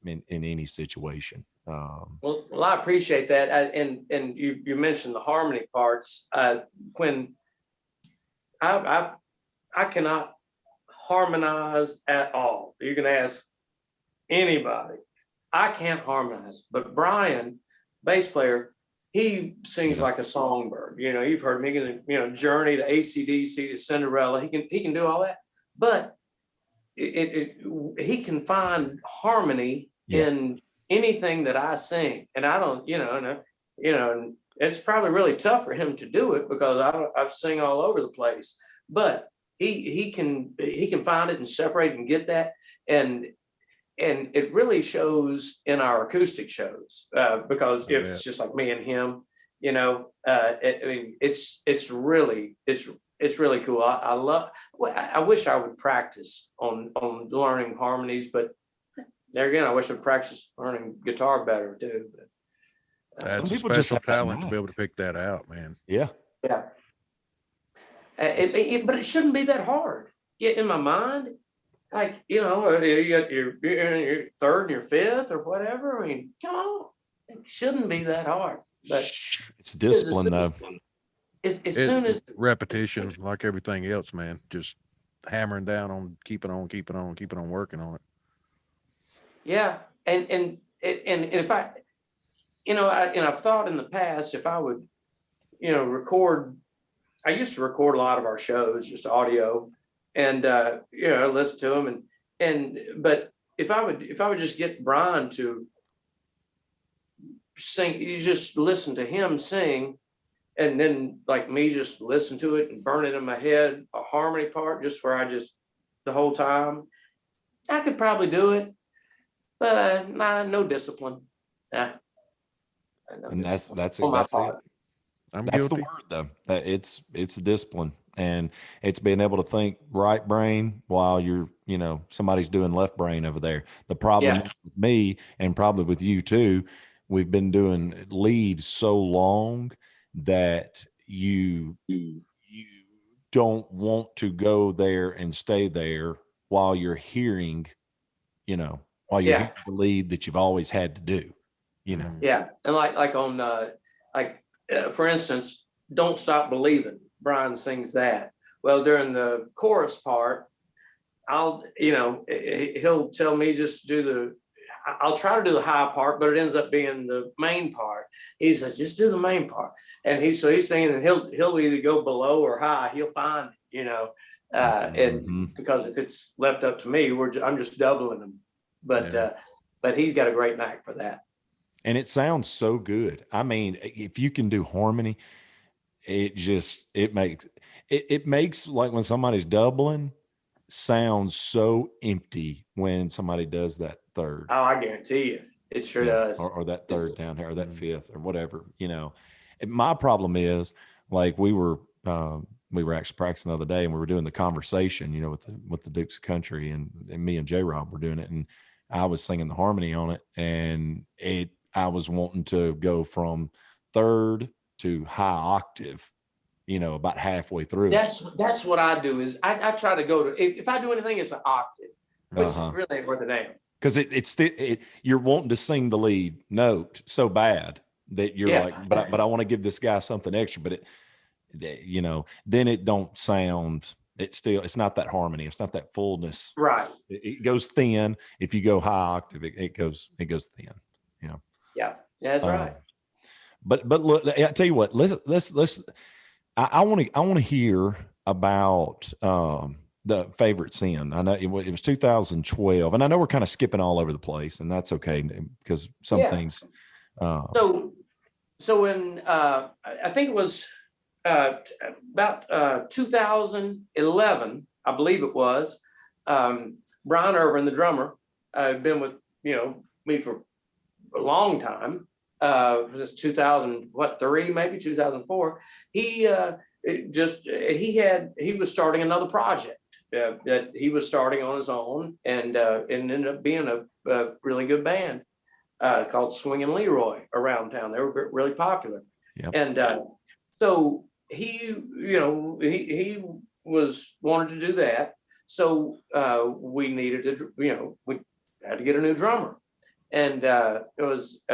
S1: In any situation.
S4: Well, I appreciate that. And you mentioned the harmony parts. When I cannot harmonize at all. You can ask anybody. I can't harmonize. But Brian, bass player, he sings like a songbird. You've heard me, Journey to AC/DC to Cinderella. He can do all that. But he can find harmony in anything that I sing, and I don't, and it's probably really tough for him to do it because I sing all over the place. But he can find it and separate and get that, and it really shows in our acoustic shows because if it's just like me and him, it's really cool. I wish I would practice on learning harmonies, but there again, I wish I'd practice learning guitar better too. But
S2: that's some people just have talent to be able to pick that out, man.
S1: Yeah.
S4: But it shouldn't be that hard. In my mind, like you got your third and your fifth or whatever. I mean, come on, it shouldn't be that hard. But
S1: it's discipline, though.
S4: As soon as
S2: repetition, like everything else, man, just hammering down on keeping on working on it.
S4: Yeah, and if I, I've thought in the past if I would, record. I used to record a lot of our shows, just audio, and listen to them, but if I would just get Brian to sing, you just listen to him sing, and then like me just listen to it and burn it in my head, a harmony part, just where the whole time, I could probably do it, but no discipline.
S1: And that's exactly it. That's
S2: guilty.
S1: the word, though. It's a discipline, and it's being able to think right brain while you're, somebody's doing left brain over there. The problem with me, and probably with you too, we've been doing leads so long that you don't want to go there and stay there while you're hearing, hearing the lead that you've always had to do,
S4: Yeah, and like on like for instance, "Don't Stop Believing." Brian sings that. Well, during the chorus part, he'll tell me just do I'll try to do the high part, but it ends up being the main part. He says, just do the main part. And he's saying that he'll either go below or high. He'll find, and because if it's left up to me, I'm just doubling them. But he's got a great knack for that.
S1: And it sounds so good. I mean, if you can do harmony, it makes like when somebody's doubling, sounds so empty when somebody does that third.
S4: Oh, I guarantee you, it sure does.
S1: Or that third down here, or that fifth, or whatever. And my problem is, like, we were actually practicing the other day, and we were doing the conversation, with the Dukes of Country, and me and J Rob were doing it, and I was singing the harmony on it, and I was wanting to go from third to high octave. About halfway through.
S4: That's what I do is I try to go to, if I do anything, it's an octave, which really ain't worth a damn.
S1: Because you're wanting to sing the lead note so bad that you're like, but I want to give this guy something extra, but then it don't sound. It's not that harmony. It's not that fullness.
S4: Right.
S1: It goes thin. If you go high octave, it goes thin.
S4: Yeah, that's right.
S1: But look, I tell you what. Let's. I want to hear about the favorite sin. I know it was 2012, and I know we're kind of skipping all over the place, and that's okay because some things.
S4: So when I think it was about 2011, I believe it was, Brian Irvin, the drummer, had been with me for a long time. Since 2003, maybe 2004, he was starting another project that he was starting on his own, and ended up being a really good band called Swingin' Leroy around town. They were really popular.
S1: Yep.
S4: And so he was wanted to do that. So we needed to, we had to get a new drummer, and it was.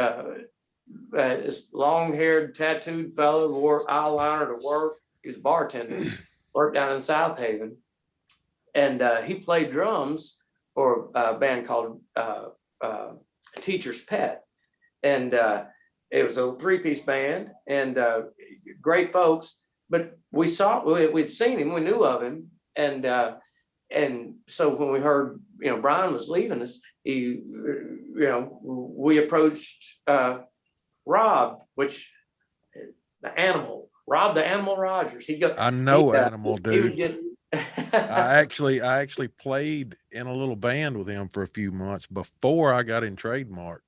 S4: This long-haired, tattooed fellow wore eyeliner to work. He was a bartender, worked down in South Haven, and he played drums for a band called Teacher's Pet, and it was a three-piece band, and great folks. But we'd seen him, we knew of him, and so when we heard Brian was leaving us, we approached. Rob, Rob the Animal Rogers.
S2: I know Animal, dude. I actually played in a little band with him for a few months before I got in Trademark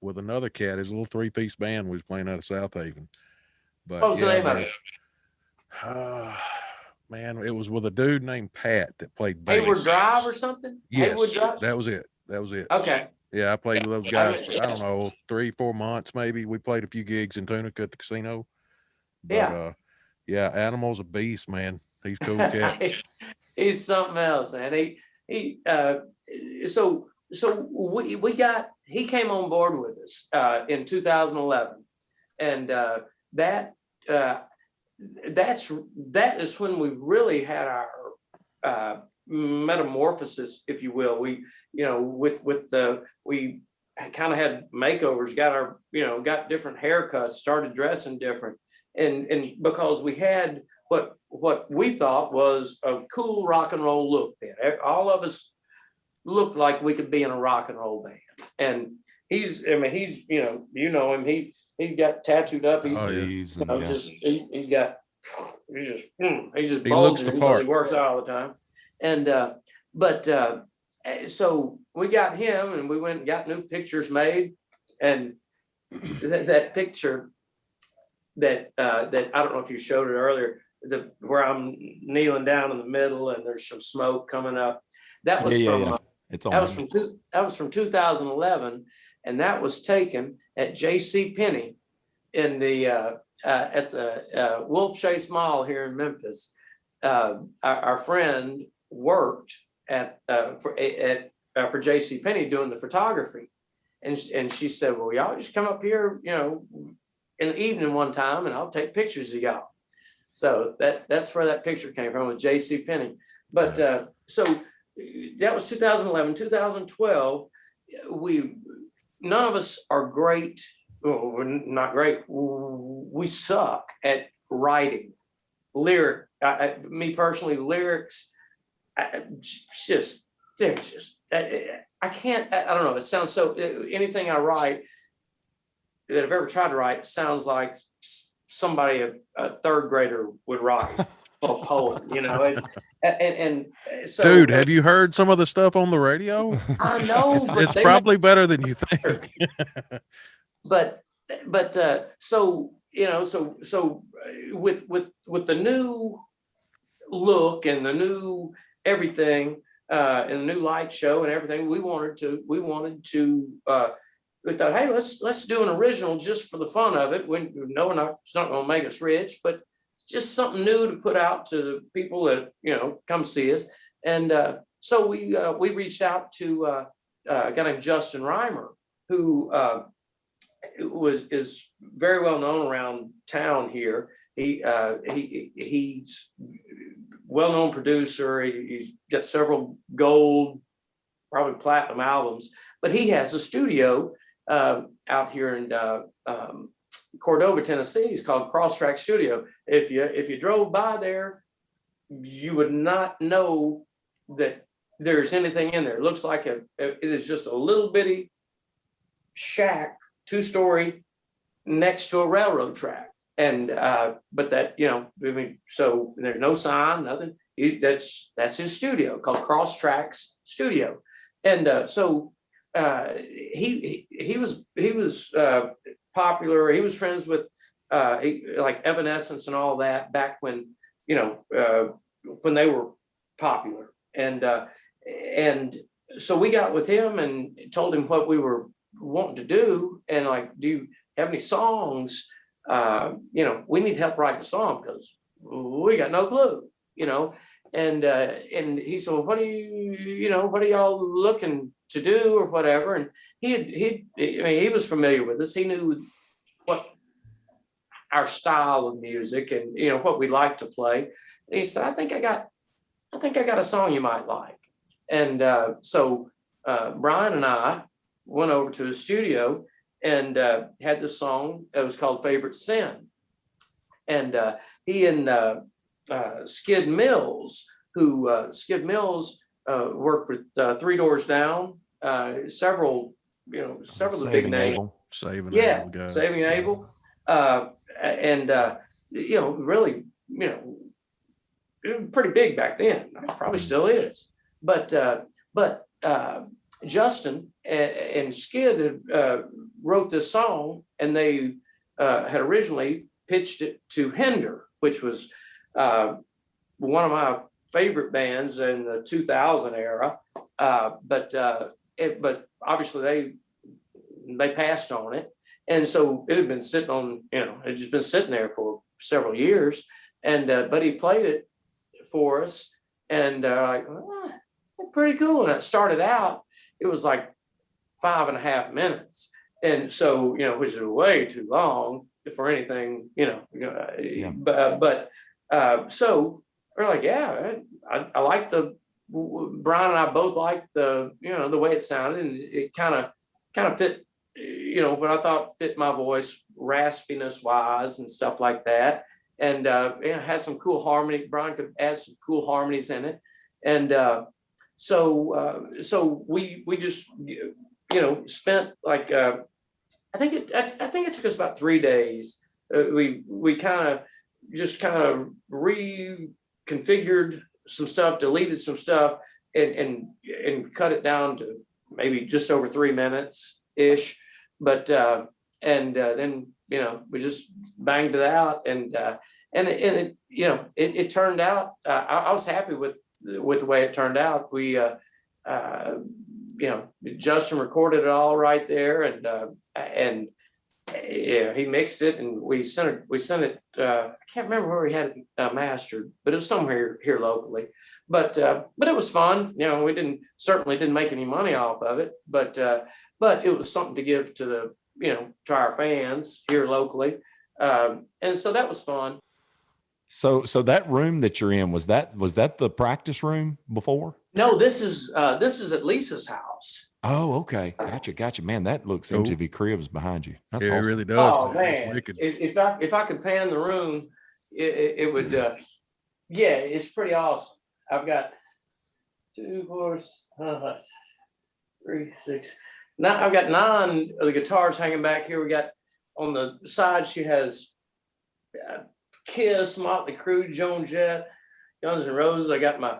S2: with another cat. His little three-piece band was playing out of South Haven. But
S4: what was the name of it?
S2: Man, it was with a dude named Pat that played bass.
S4: Hayward Drive or something?
S2: Yes,
S4: Hayward Drive?
S2: that was it.
S4: Okay.
S2: Yeah, I played with those guys for, I don't know, 3-4 months maybe. We played a few gigs in Tunica at the casino. But, Animal's a beast, man. He's a cool cat.
S4: He's something else, man. He came on board with us in 2011, and that is when we really had our metamorphosis, if you will. We we kind of had makeovers, got different haircuts, started dressing different, and because we had what we thought was a cool rock and roll look. Then all of us looked like we could be in a rock and roll band. And he's him. He got tattooed up. He just bulging because he works out all the time. And so we got him, and we went and got new pictures made, and that picture that I don't know if you showed it earlier, where I'm kneeling down in the middle and there's some smoke coming up. That was that was from 2011, and that was taken at J.C. Penney in the at the Wolf Chase Mall here in Memphis. Our friend worked for J.C. Penney doing the photography, and she said, "Well, y'all just come up here, in the evening one time, and I'll take pictures of y'all. So that's where that picture came from with J.C. Penney. But
S2: Nice.
S4: so that was 2011. 2012, none of us are great. Well, we're not great. We suck at writing me personally, lyrics. I can't. I don't know. It sounds so. Anything I write that I've ever tried to write sounds like somebody a third grader would write a poem, you know. And so,
S2: Dude, have you heard some of the stuff on the radio?
S4: I know, but
S2: It's probably better than you think.
S4: but so you know, so with the new look and the new everything and the new light show and everything, we wanted to we thought, hey, let's do an original just for the fun of it. When it's not going to make us rich, but just something new to put out to the people that, you know, come see us. And so we reached out to a guy named Justin Reimer, who is very well known around town here. He's well-known producer. He's got several gold, probably platinum albums, but he has a studio out here in Cordova, Tennessee. It's called Crosstrack Studio. If you drove by there, you would not know that there's anything in there. It looks like it is just a little bitty shack, 2-story, next to a railroad track. And but that, you know, I mean, so there's no sign, nothing. That's his studio called Crosstracks Studio. And so he was popular. He was friends with like Evanescence and all that back when, you know, when they were popular. And so we got with him and told him what we were wanting to do, and like, do you have any songs? You know, we need help writing a song because we got no clue, you know. And he said, well, what are y'all looking to do or whatever? And he was familiar with us. He knew what our style of music and, you know, what we like to play. And he said, I think I got a song you might like. And so Brian and I went over to his studio and had this song. It was called Favorite Sin. And he and Skid Mills, who Skid Mills worked with Three Doors Down, several of the big names.
S2: Saving
S4: Abel,
S2: guys.
S4: Saving Abel. And you know, really, you know, it was pretty big back then. Probably still is. But Justin and Skid wrote this song, and they had originally pitched it to Hinder, which was one of my favorite bands in the 2000 era. But obviously they passed on it. And so it had been sitting on, you know, it had just been sitting there for several years. And but he played it for us, and like, oh, pretty cool. And it started out, it was like 5.5 minutes. And so, you know, which is way too long for anything, you know.
S1: Yeah.
S4: But so we're like, yeah, I like Brian and I both liked the, you know, the way it sounded, and it kind of fit, you know, what I thought fit my voice, raspiness wise and stuff like that. And you know, had some cool harmony. Brian could add some cool harmonies in it. And so we just, you know, spent like I think it took us about 3 days. We kind of reconfigured some stuff, deleted some stuff, and cut it down to maybe just over 3 minutes ish. But then, you know, we just banged it out, and it, you know, it turned out. I was happy with the way it turned out. We you know, Justin recorded it all right there, and yeah, he mixed it, and we sent it. I can't remember where we had it mastered, but it was somewhere here locally. But it was fun. You know, we certainly didn't make any money off of it, but it was something to give to to our fans here locally. And so that was fun.
S1: So that room that you're in, was that the practice room before?
S4: No, this is at Lisa's house.
S1: Oh, okay. Gotcha. Man, that looks
S2: Cool.
S1: MTV Cribs behind you. That's
S2: Yeah,
S1: awesome.
S2: it really does.
S4: Oh
S2: That's
S4: man,
S2: wicked.
S4: if I could pan the room, it would. Yeah, it's pretty awesome. I've got 2, 4, 3, 6. Now I've got 9 of the guitars hanging back here. We got on the side. She has Kiss, Motley Crue, Joan Jett, Guns N' Roses. I got my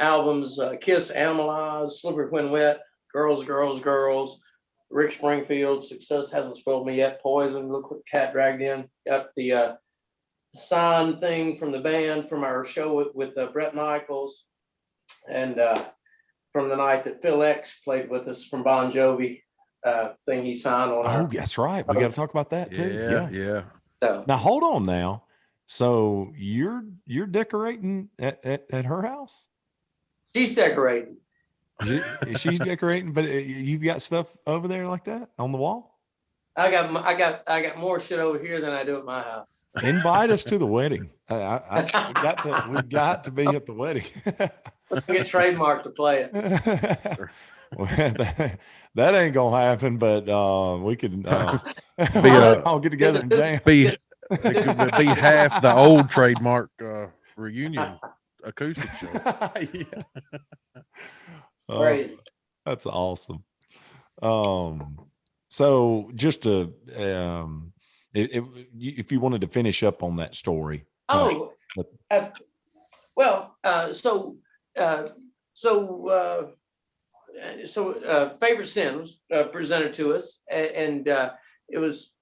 S4: albums: Kiss, Animalize, Slippery When Wet, Girls, Girls, Girls. Rick Springfield, Success Hasn't Spoiled Me Yet, Poison, Look What the Cat Dragged In. Got the signed thing from the band from our show with Brett Michaels, and from the night that Phil X played with us from Bon Jovi, thing he signed on.
S1: Oh, that's right. We got to talk about that too.
S2: Yeah.
S4: So,
S1: Now hold on now. So you're decorating at her house?
S4: she's decorating.
S1: She's decorating, but you've got stuff over there like that on the wall?
S4: I got more shit over here than I do at my house.
S1: Invite us to the wedding. We got to be at the wedding.
S4: I get trademarked to play it.
S1: Well, that ain't gonna happen, but we can I'll get together and jam.
S2: It could be half the old trademark reunion acoustic show.
S1: Yeah.
S4: Crazy.
S1: That's awesome. So just to if you wanted to finish up on that story.
S4: Favorite Sin was presented to us, and it was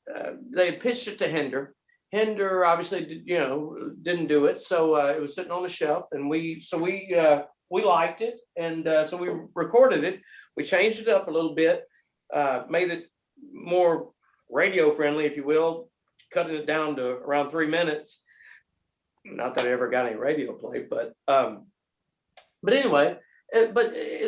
S4: they pitched it to Hinder. Hinder obviously didn't do it, so it was sitting on the shelf, and we liked it, and so we recorded it. We changed it up a little bit, made it more radio friendly, if you will, cutting it down to around 3 minutes. Not that I ever got any radio play, but anyway,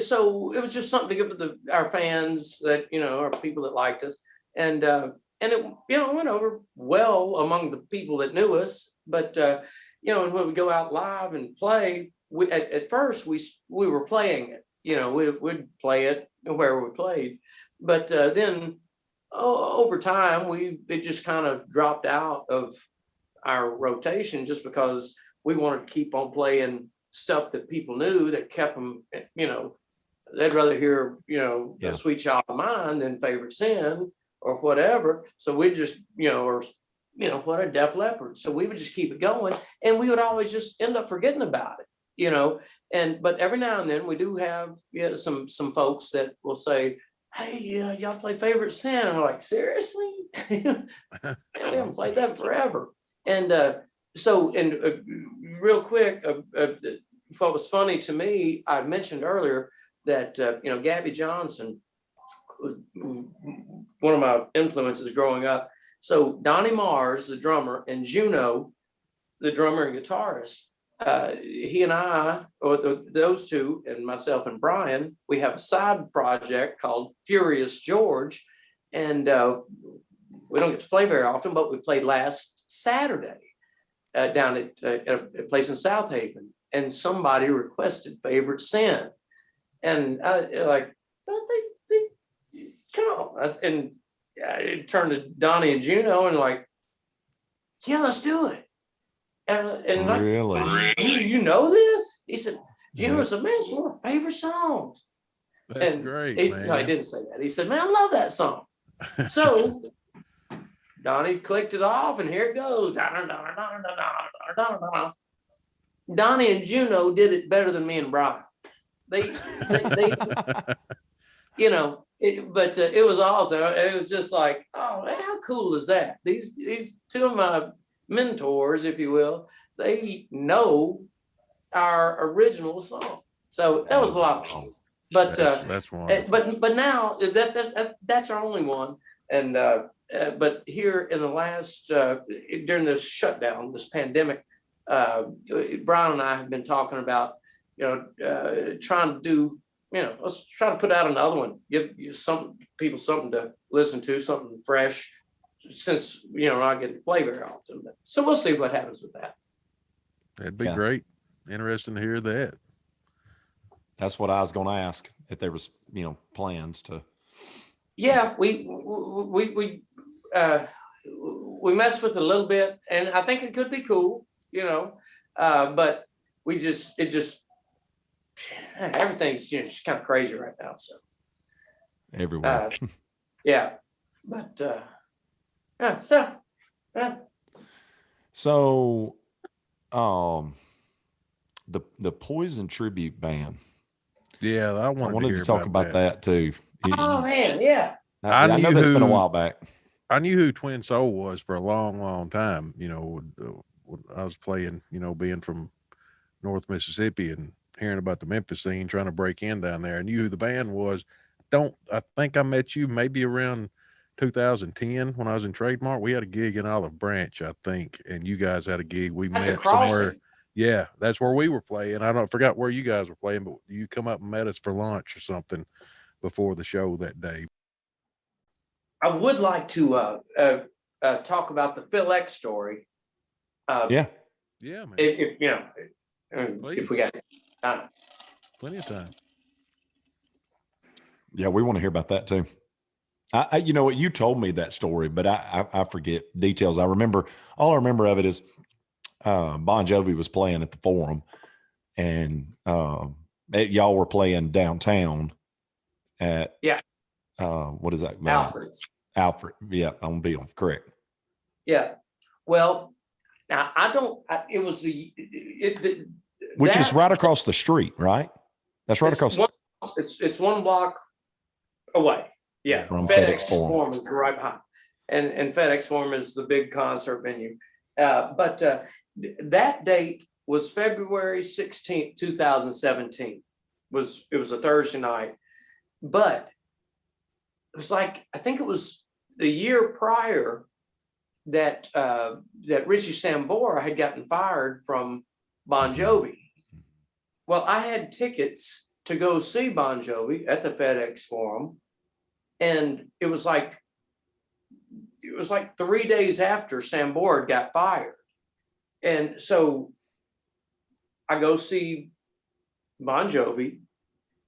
S4: so it was just something to give to our fans that are people that liked us, and it went over well among the people that knew us. But and when we go out live and play, at first we were playing it, we'd play it wherever we played, but then over time it just kind of dropped out of our rotation, just because we wanted to keep on playing stuff that people knew, that kept them, they'd rather hear,
S1: Yeah.
S4: A Sweet Child of Mine than Favorite Sin or whatever. So we just, what a Def Leppard. So we would just keep it going, and we would always just end up forgetting about it, but every now and then we do have some folks that will say, hey, y'all play Favorite Sin. And we're like, seriously? We haven't played that forever. And real quick, what was funny to me, I mentioned earlier that, Gabby Johnson was one of my influences growing up. So Donnie Mars, the drummer, and Juno, the drummer and guitarist, he and I, or those two, and myself and Brian, we have a side project called Furious George. And we don't get to play very often, but we played last Saturday down at a place in South Haven, and somebody requested Favorite Sin, and I like, don't they come on, and I turned to Donnie and Juno and like, yeah, let's do it. And like,
S1: Really?
S4: you know this? He said, Juno said, man, it's one of my favorite songs.
S2: That's
S4: And
S2: great, man.
S4: No, he didn't say that. He said, man, I love that song. So Donnie clicked it off, and here it goes. Donnie and Juno did it better than me and Brian. They but it was awesome. It was just like, oh man, how cool is that? These two of my mentors, if you will, they know our original song. So that was a lot of fun. But
S2: that's wonderful.
S4: but now that's our only one. And but here in the last during this shutdown, this pandemic, Brian and I have been talking about trying to do, let's try to put out another one, give you some people something to listen to, something fresh, since I get to play very often. But, so we'll see what happens with that.
S2: That'd be
S1: Yeah.
S2: great. Interesting to hear that.
S1: That's what I was going to ask, if there was, plans to.
S4: Yeah, we messed with it a little bit, and I think it could be cool, but everything's just kind of crazy right now. So
S1: Everywhere.
S4: yeah, but yeah, so yeah.
S1: So, the Poison tribute band.
S2: Yeah, I
S1: I
S2: wanted
S1: wanted
S2: to hear
S1: to talk about that too.
S4: Oh man, yeah.
S2: I
S1: I know
S2: knew
S1: that's been a
S2: who-
S1: while back.
S2: I knew who Twin Soul was for a long, long time. When I was playing, being from North Mississippi and hearing about the Memphis scene, trying to break in down there. I knew who the band was. I think I met you maybe around 2010 when I was in Trademark. We had a gig in Olive Branch, I think, and you guys had a gig. We
S4: At the
S2: met
S4: Crossing.
S2: somewhere. Yeah, that's where we were playing. I forgot where you guys were playing, but you come up and met us for lunch or something before the show that day.
S4: I would like to talk about the Phil X story.
S1: Yeah.
S2: Yeah, man.
S4: If we got time.
S2: Plenty of time.
S1: Yeah, we want to hear about that too. What you told me that story, but I forget details. All I remember of it is Bon Jovi was playing at the Forum, and y'all were playing downtown at what is that?
S4: Alfred's.
S1: Alfred, yeah, on Beale, correct.
S4: Yeah. Well, now it was
S1: which is right across the street, right? That's right across.
S4: It's one block away. Yeah.
S1: From
S4: FedEx
S1: Forum.
S4: Forum is right behind, and FedEx Forum is the big concert venue. But that date was February 16th, 2017. It was a Thursday night, but it was I think it was the year prior that Richie Sambora had gotten fired from Bon Jovi. Well, I had tickets to go see Bon Jovi at the FedEx Forum, and it was like 3 days after Sambora got fired, and so I go see Bon Jovi,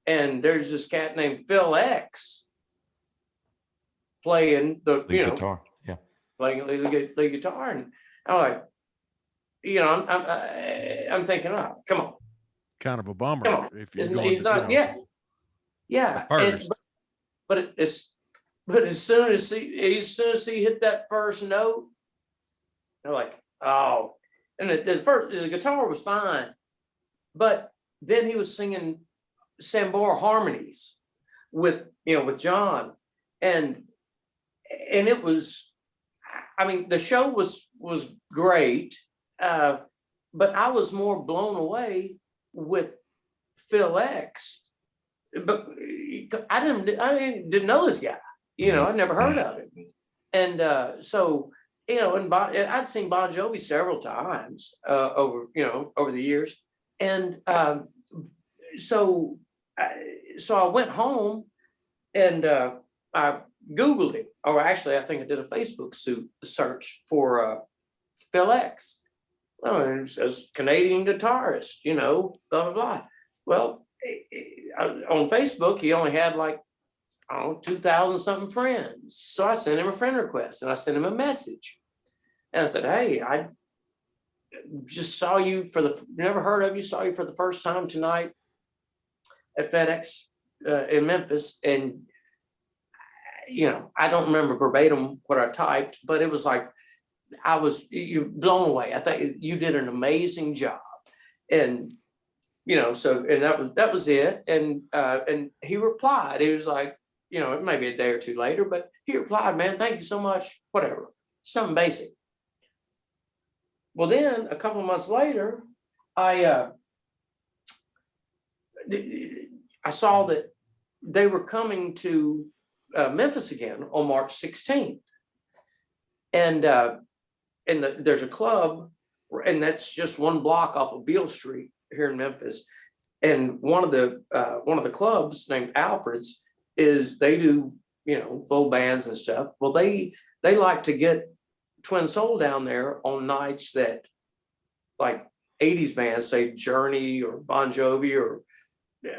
S4: and there's this cat named Phil X playing the
S1: guitar, yeah,
S4: playing the guitar, and I'm like, I'm thinking, oh, come on,
S2: Kind of a bummer
S4: come on.
S2: if you're
S4: He's not, yeah.
S2: first.
S4: But as soon as he hit that first note, they're like, oh, and the guitar was fine, but then he was singing Sambora harmonies with John, and it was, the show was great, but I was more blown away with Phil X, but I didn't know this guy, I'd never heard of him, and so and I'd seen Bon Jovi several times over the years, and so I went home and I Googled him, or actually I think I did a Facebook search for Phil X. Well, it says Canadian guitarist, blah blah blah. Well, on Facebook he only had 2,000 something friends. So I sent him a friend request and I sent him a message, and I said, hey, I just saw you never heard of you, saw you for the first time tonight at FedEx in Memphis, and I don't remember verbatim what I typed, but it was like I was blown away. I think you did an amazing job, and so that was it. And he replied. He was like, maybe a day or two later, but he replied, man, thank you so much. Whatever, something basic. Well, then a couple of months later, I saw that they were coming to Memphis again on March 16th, and there's a club, and that's just one block off of Beale Street here in Memphis, and one of the clubs named Alfred's they do full bands and stuff. Well, they like to get Twin Soul down there on nights that like 80s bands, say Journey or Bon Jovi or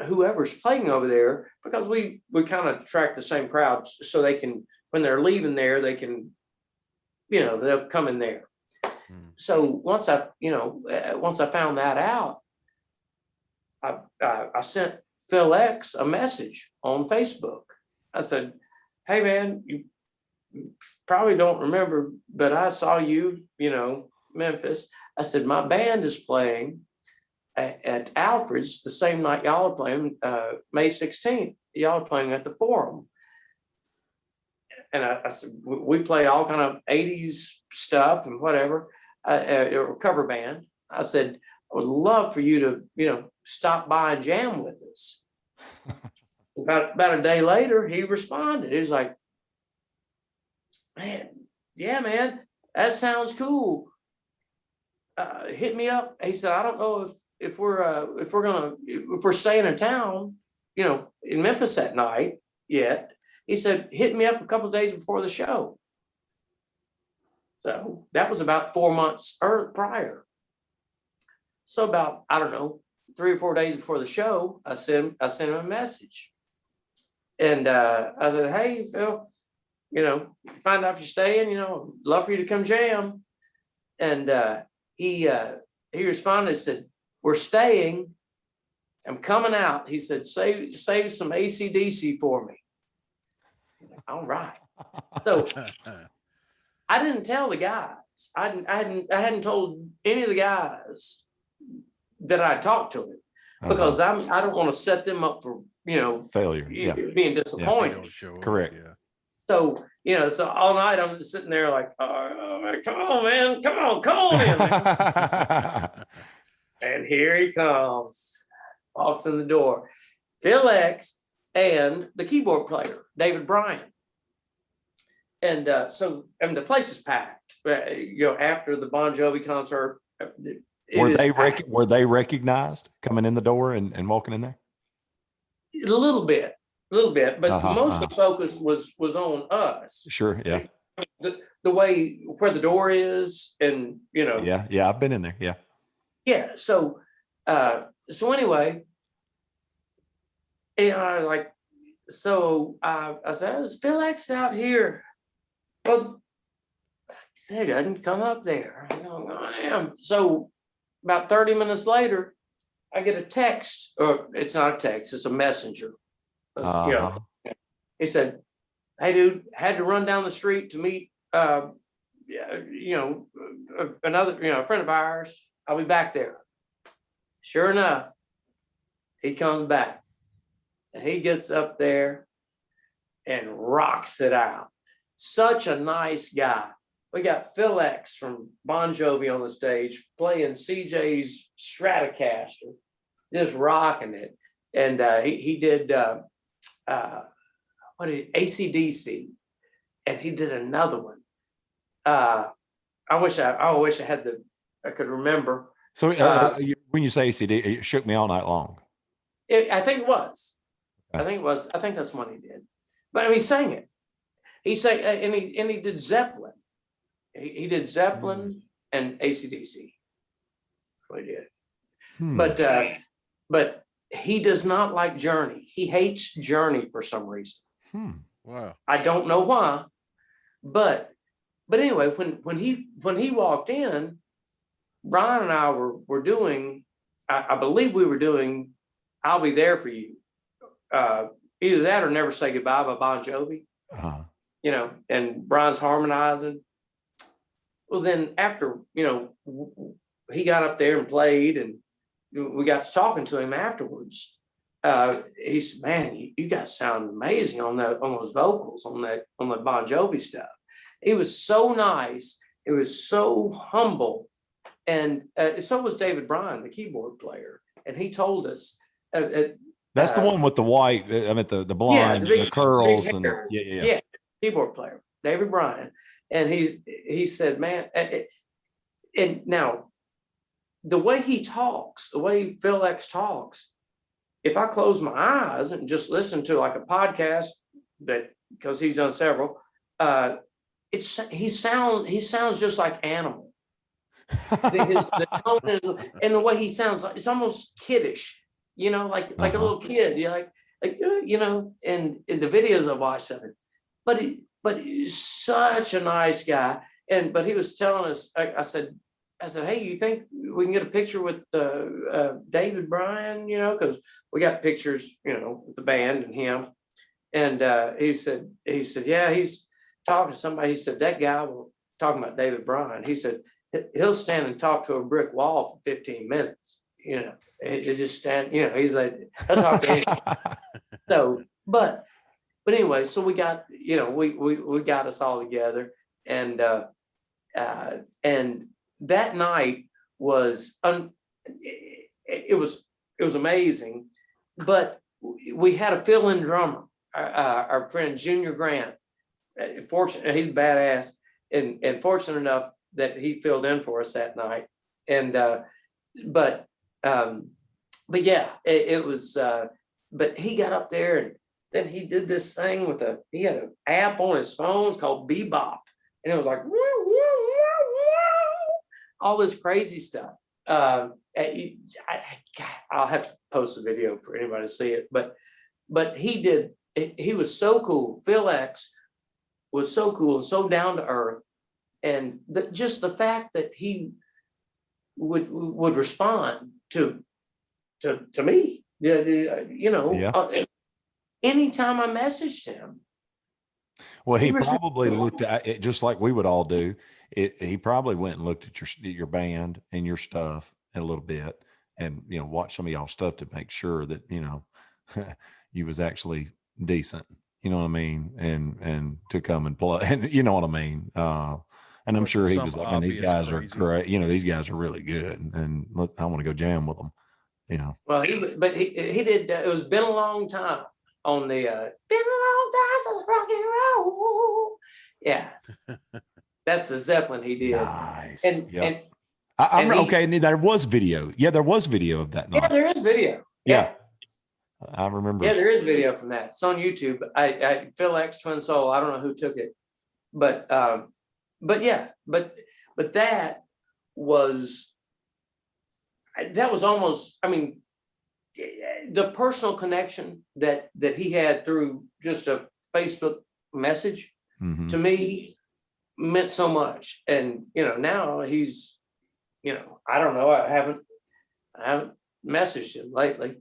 S4: whoever's playing over there, because we kind of attract the same crowds, so they can, when they're leaving there, they can, they'll come in there. So once I found that out, I sent Phil X a message on Facebook. I said, "Hey man, you probably don't remember, but I saw you, Memphis." I said, "My band is playing at Alfred's the same night y'all are playing, May 16th. Y'all are playing at the Forum." And I said, "We play all kind of 80s stuff and whatever, a cover band." I said, "I would love for you to, stop by and jam with us." About a day later, he responded. He was like, "Man, yeah, man, that sounds cool. Hit me up." He said, "I don't know if we're staying in town, in Memphis that night yet." He said, "Hit me up a couple of days before the show." So that was about 4 months prior. So about, I don't know, 3 or 4 days before the show, I sent him a message. And I said, "Hey, Phil, find out if you're staying, love for you to come jam." And he responded and said, "We're staying. I'm coming out." He said, save some AC/DC for me." All right. So I didn't tell the guys. I hadn't told any of the guys that I talked to him, because I don't want to set them up for
S1: failure. Yeah.
S4: being disappointed.
S1: Correct.
S2: Yeah.
S4: So so all night I'm just sitting there like, "Oh man, come on, man, come on in, man." And here he comes, walks in the door, Phil X and the keyboard player, David Bryan. And so the place is packed. After the Bon Jovi concert,
S1: were they recognized coming in the door and walking in there?
S4: A little bit, but most of the focus was on us.
S1: Sure, yeah.
S4: The way where the door is, and
S1: Yeah, I've been in there. Yeah.
S4: Yeah. So anyway, I said, "Is Phil X out here?" Well, he doesn't come up there. I am. So about 30 minutes later, I get a text, or it's not a text, it's a messenger. He said, "Hey dude, had to run down the street to meet another, a friend of ours. I'll be back there." Sure enough, he comes back and he gets up there and rocks it out. Such a nice guy. We got Phil X from Bon Jovi on the stage playing CJ's Stratocaster, just rocking it. And he did AC/DC, and he did another one. I wish I could remember.
S1: So when you say ACD, it shook me all night long.
S4: I think it was. I think that's one he did. But he sang it. He sang, and he did Zeppelin. He did Zeppelin and AC/DC. What he did. But he does not like Journey. He hates Journey for some reason.
S2: Wow.
S4: I don't know why. But anyway, when he walked in, Brian and I were doing, I believe we were doing "I'll Be There for You." Either that or "Never Say Goodbye" by Bon Jovi. And Brian's harmonizing. Well, then after, he got up there and played, and we got to talking to him afterwards. He said, "Man, you guys sound amazing on those vocals, on the Bon Jovi stuff." He was so nice. It was so humble. And so was David Bryan, the keyboard player. And he told us.
S1: That's the one with the white, the blonde, the curls. And yeah.
S4: Keyboard player, David Bryan. And he said, "Man," and now the way he talks, the way Phil X talks, if I close my eyes and just listen to like a podcast that because he's done several. He sounds just like Animal. The tone and the way he sounds, like it's almost kiddish, like a little kid. You're like and in the videos I watched of it, but he's such a nice guy. But he was telling us, I said, hey, you think we can get a picture with David Bryan? Because we got pictures, with the band and him. And he said, yeah, he's talking to somebody. He said, that guy, talking about David Bryan, he said, he'll stand and talk to a brick wall for 15 minutes. It just stand, he's like, he'll talk to anyone. So, but anyway, so we got, we got us all together, and that night was, it was amazing, but we had a fill-in drummer, our friend Junior Grant. Fortunate, he's badass, and fortunate enough that he filled in for us that night. And but yeah, it was. But he got up there, and then he did this thing with he had an app on his phone called Bebop, and it was like all this crazy stuff. I'll have to post a video for anybody to see it, but he was so cool. Phil X was so cool and so down to earth, and just the fact that he would respond to me, anytime I messaged him.
S1: Well, he probably looked at it just like we would all do. He probably went and looked at your band and your stuff a little bit, and watched some of y'all stuff to make sure that you was actually decent. You know what I mean? And to come and play, and you know what I mean? And I'm sure he was like, man, these guys are great. These guys are really good, and I want to go jam with them.
S4: Well, he did. It was Been a Long Time on the Been a Long Time since rock and roll. Yeah, that's the Zeppelin he did.
S1: Nice.
S4: And
S1: I'm okay. There was video. Yeah, there was video of that night.
S4: Yeah, there is video.
S1: Yeah. I remember.
S4: Yeah, there is video from that. It's on YouTube. I Phil X Twin Soul. I don't know who took it, but yeah, but that was almost. I mean, the personal connection that he had through just a Facebook message to me meant so much. And now he's, I don't know. I haven't messaged him lately,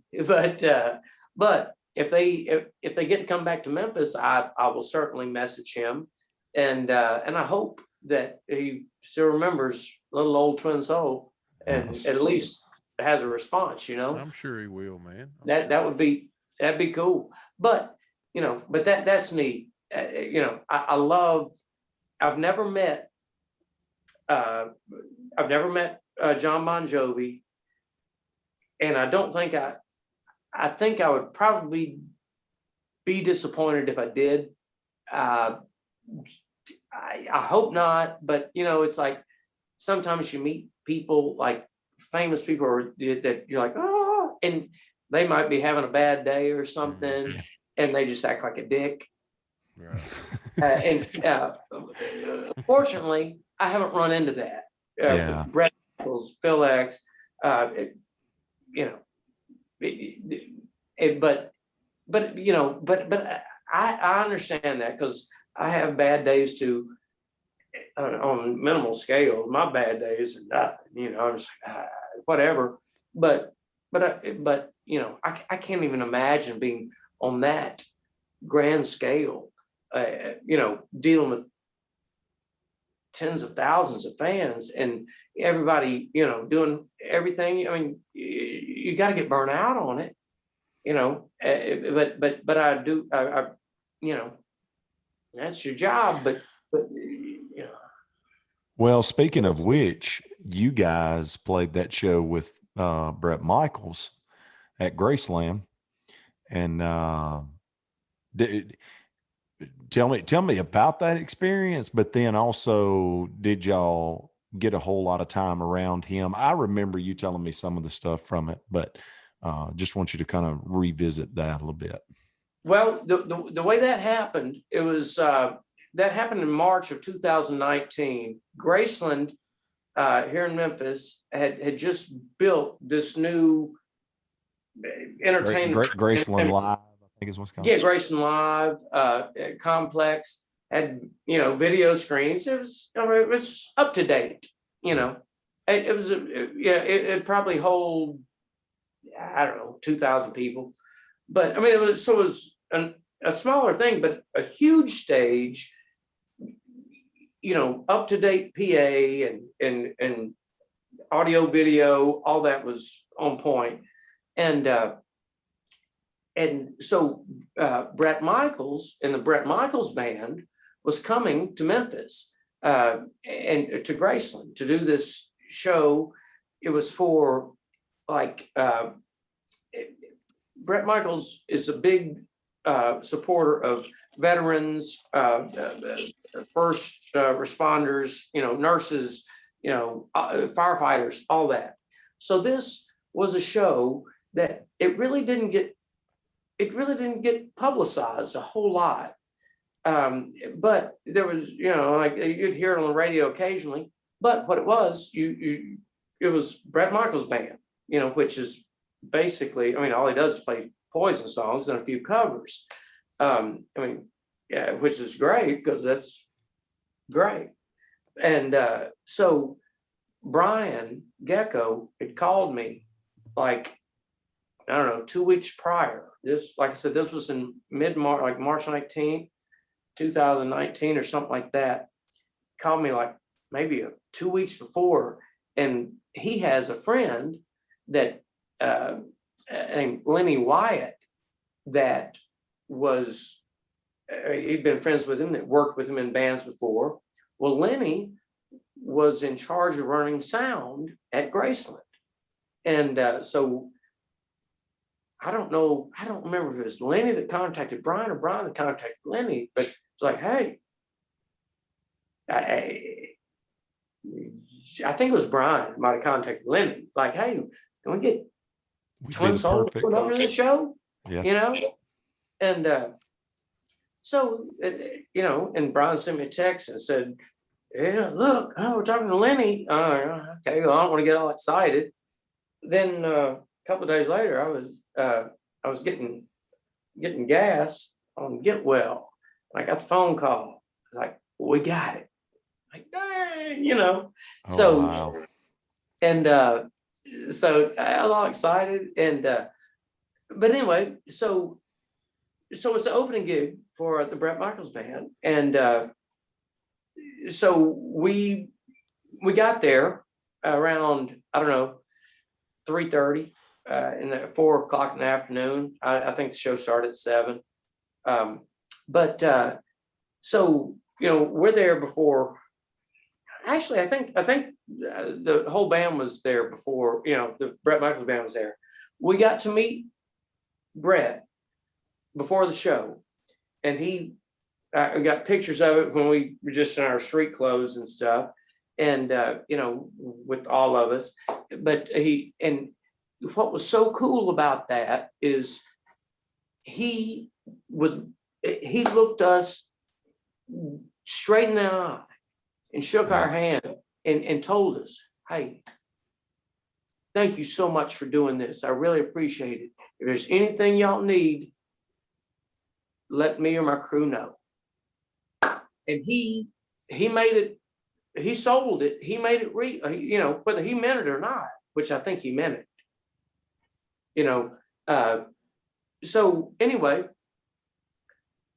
S4: but if they get to come back to Memphis, I will certainly message him, and I hope that he still remembers little old Twin Soul and at least has a response.
S2: I'm sure he will, man.
S4: That'd be cool. But that's neat. I love. I've never met John Bon Jovi. And I don't think I think I would probably be disappointed if I did. I hope not, but it's like sometimes you meet people, like famous people that you're like, oh, and they might be having a bad day or something, and they just act like a dick.
S2: Right.
S4: Fortunately, I haven't run into that. Brett Michaels, Phil X, but I understand that, because I have bad days too, on minimal scale. My bad days are nothing, I'm just whatever. But I can't even imagine being on that grand scale, dealing with tens of thousands of fans and everybody, doing everything. I mean, you got to get burnt out on it, but I do, that's your job, but.
S1: Well, speaking of which, you guys played that show with Brett Michaels at Graceland, and tell me about that experience. But then also, did y'all get a whole lot of time around him? I remember you telling me some of the stuff from it, but just want you to kind of revisit that a little bit.
S4: Well, the way that happened, it was that happened in March of 2019. Graceland here in Memphis had just built this new entertainment.
S1: Graceland Live, I think is what's called.
S4: Yeah, Graceland Live complex had video screens. It was up to date. It was it probably hold, I don't know, 2,000 people, but I mean it was a smaller thing, but a huge stage. Up to date PA and audio, video, all that was on point. And so Bret Michaels and the Bret Michaels Band was coming to Memphis and to Graceland to do this show. It was for Bret Michaels is a big supporter of veterans, first responders, nurses, firefighters, all that. So this was a show that it really didn't get publicized a whole lot. But there was, you'd hear it on the radio occasionally. But what it was, it was Bret Michaels Band, which is basically, all he does is play Poison songs and a few covers. Which is great because that's great. And so Brian Gecko had called me I don't know, 2 weeks prior. This, like I said, this was in mid-March, like March 19th, 2019 or something like that. Called me maybe 2 weeks before. And he has a friend that named Lenny Wyatt that was, he'd been friends with him, that worked with him in bands before. Well, Lenny was in charge of running sound at Graceland. And so I don't remember if it was Lenny that contacted Brian or Brian that contacted Lenny, but it's like, hey, I think it was Brian might have contacted Lenny, like, hey, can we get Twin Soul to put over the show?
S1: Yeah.
S4: And so, and Brian sent me a text and said, yeah, look, we're talking to Lenny. Okay, well, I don't want to get all excited. Then a couple of days later, I was getting gas on Get Well. I got the phone call. It's like, we got it. Like, dang,
S1: Oh,
S4: so,
S1: wow.
S4: and so I was all excited. And but anyway, so it's the opening gig for the Bret Michaels Band, and so we got there around, I don't know, 3:30 in the 4 o'clock in the afternoon. I think the show started at 7. So we're there before. Actually, I think the whole band was there before. The Bret Michaels Band was there. We got to meet Bret before the show, and we got pictures of it when we were just in our street clothes and stuff, and with all of us. But what was so cool about that is he looked us straight in the eye and shook our hand and told us, hey, thank you so much for doing this. I really appreciate it. If there's anything y'all need, let me or my crew know. And he made it, he sold it, he made it real, whether he meant it or not, which I think he meant it. So anyway,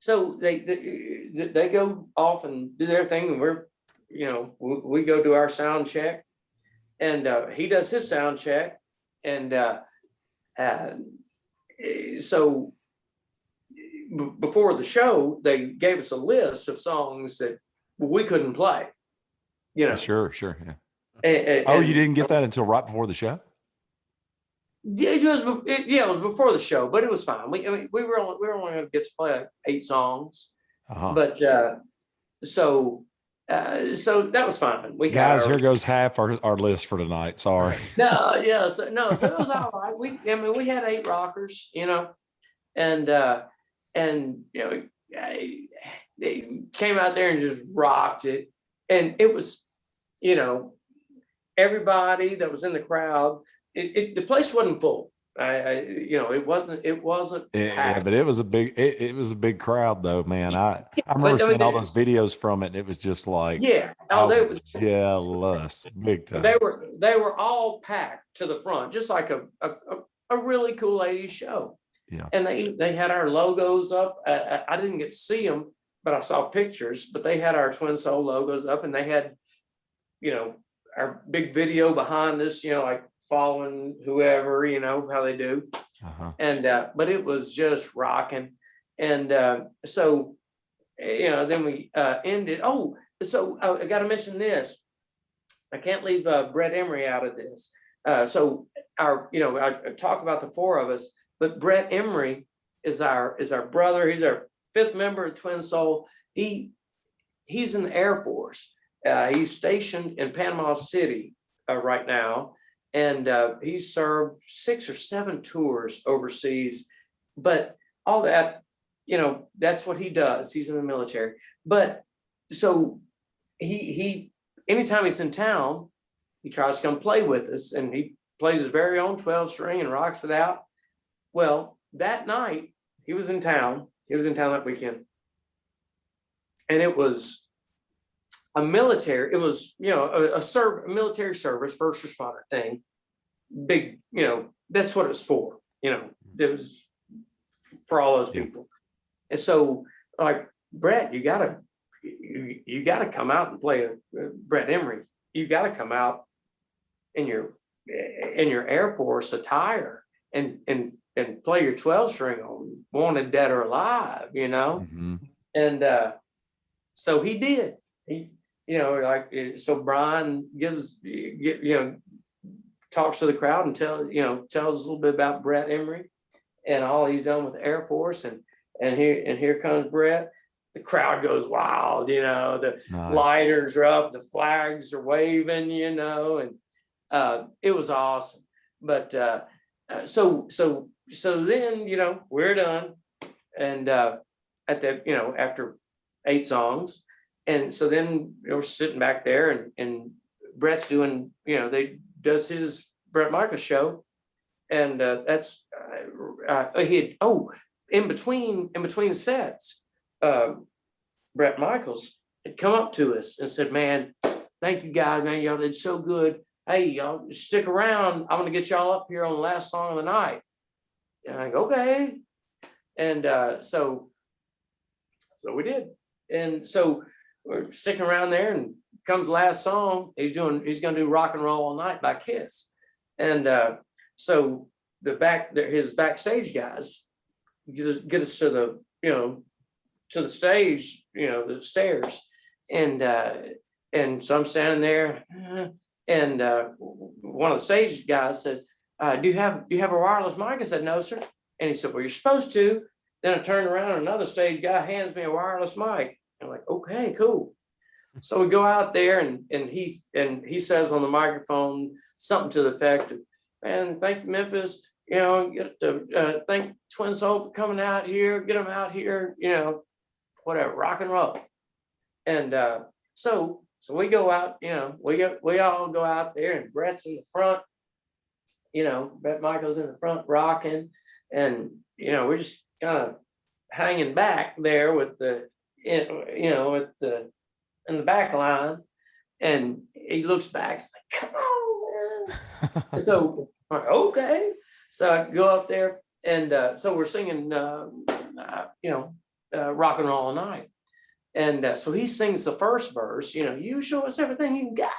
S4: so they go off and do their thing, and we go do our sound check, and he does his sound check, and so before the show, they gave us a list of songs that we couldn't play.
S1: Sure, yeah. You didn't get that until right before the show?
S4: It was before the show, but it was fine. We were only going to get to play like 8 songs, but so that was fine.
S1: Guys, here goes half our list for tonight. Sorry.
S4: So it was all right. We had 8 rockers, and and they came out there and just rocked it. And it was, everybody that was in the crowd, the place wasn't full. It wasn't
S1: Yeah,
S4: packed.
S1: but it was a big it was a big crowd though, man. I remember
S4: But I mean,
S1: seeing all those videos from it, and it was just like
S4: yeah.
S1: I
S4: Oh,
S1: was jealous big time.
S4: they were all packed to the front, just like a really cool 80s show.
S1: Yeah.
S4: And they had our logos up. I didn't get to see them, but I saw pictures. But they had our Twin Soul logos up, and they had, our big video behind us, like following whoever, how they do.
S1: Uh-huh.
S4: And but it was just rocking. And so then we ended. Oh, so I got to mention this. I can't leave Brett Emery out of this. So I talk about the four of us, but Brett Emery is our brother. He's our fifth member of Twin Soul. He's in the Air Force. He's stationed in Panama City right now, and he's served 6 or 7 tours overseas. But all that, that's what he does. He's in the military. But so he anytime he's in town, he tries to come play with us, and he plays his very own 12-string and rocks it out. Well, that night he was in town. He was in town that weekend, and it was a military. It was a military service, first responder thing. Big, that's what it's for. It was for all those people. And so, like, Brett, you gotta come out and play Brett Emery. You gotta come out in your Air Force attire and play your 12-string on Wanted Dead or Alive,
S1: Mm-hmm.
S4: And so he did. So Brian talks to the crowd and tells us a little bit about Brett Emery and all he's done with the Air Force, and here comes Brett. The crowd goes wild, the
S1: Nice.
S4: lighters are up, the flags are waving, and it was awesome. But so then we're done, and after 8 songs, and so then we're sitting back there, and Brett's doing does his Brett Michaels show, and that's in between sets, Brett Michaels had come up to us and said, "Man, thank you guys, man, y'all did so good. Hey, y'all stick around. I'm gonna get y'all up here on the last song of the night." And I go, "Okay," and so we did, and so we're sticking around there, and comes the last song. He's gonna do Rock and Roll All Night by Kiss. And so his backstage guys get us to the stage, the stairs. And so I'm standing there, and one of the stage guys said, do you have a wireless mic? I said, "No, sir." And he said, "Well, you're supposed to." Then I turned around, and another stage guy hands me a wireless mic. I'm like, "Okay, cool." So we go out there, and he says on the microphone something to the effect of, "Man, thank you, Memphis. Thank Twin Soul for coming out here. Get them out here. Whatever, rock and roll." And so we go out. We all go out there, and Brett's in the front. Brett Michaels in the front rocking, and we're just kind of hanging back there with in the back line, and he looks back, he's like, "Come on, man." So I'm like, "Okay." So I go up there, and so we're singing Rock and Roll All Night. And so he sings the first verse, "You show us everything you got.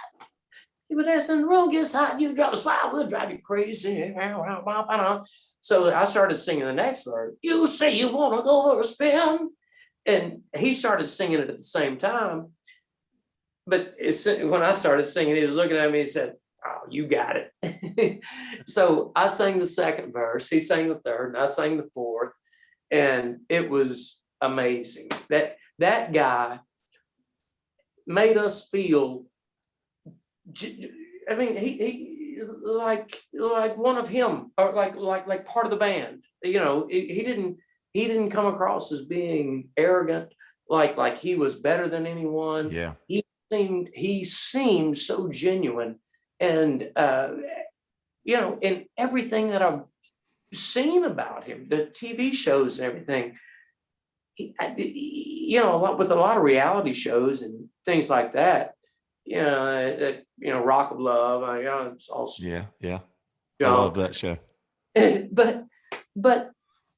S4: But that's in the road gets hot, you drop a spot, we'll drive you crazy." So I started singing the next verse. "You say you want to go for a spin." And he started singing it at the same time. But when I started singing, he was looking at me and said, "Oh, you got it." So I sang the second verse, he sang the third, and I sang the fourth. And it was amazing. That guy made us feel, I mean, he like one of him, or like part of the band. He didn't he didn't come across as being arrogant, like he was better than anyone.
S1: Yeah.
S4: He seemed so genuine, and in everything that I've seen about him, the TV shows and everything, with a lot of reality shows and things like that, Rock of Love, it's also
S1: Yeah. I
S4: junk.
S1: love that show.
S4: but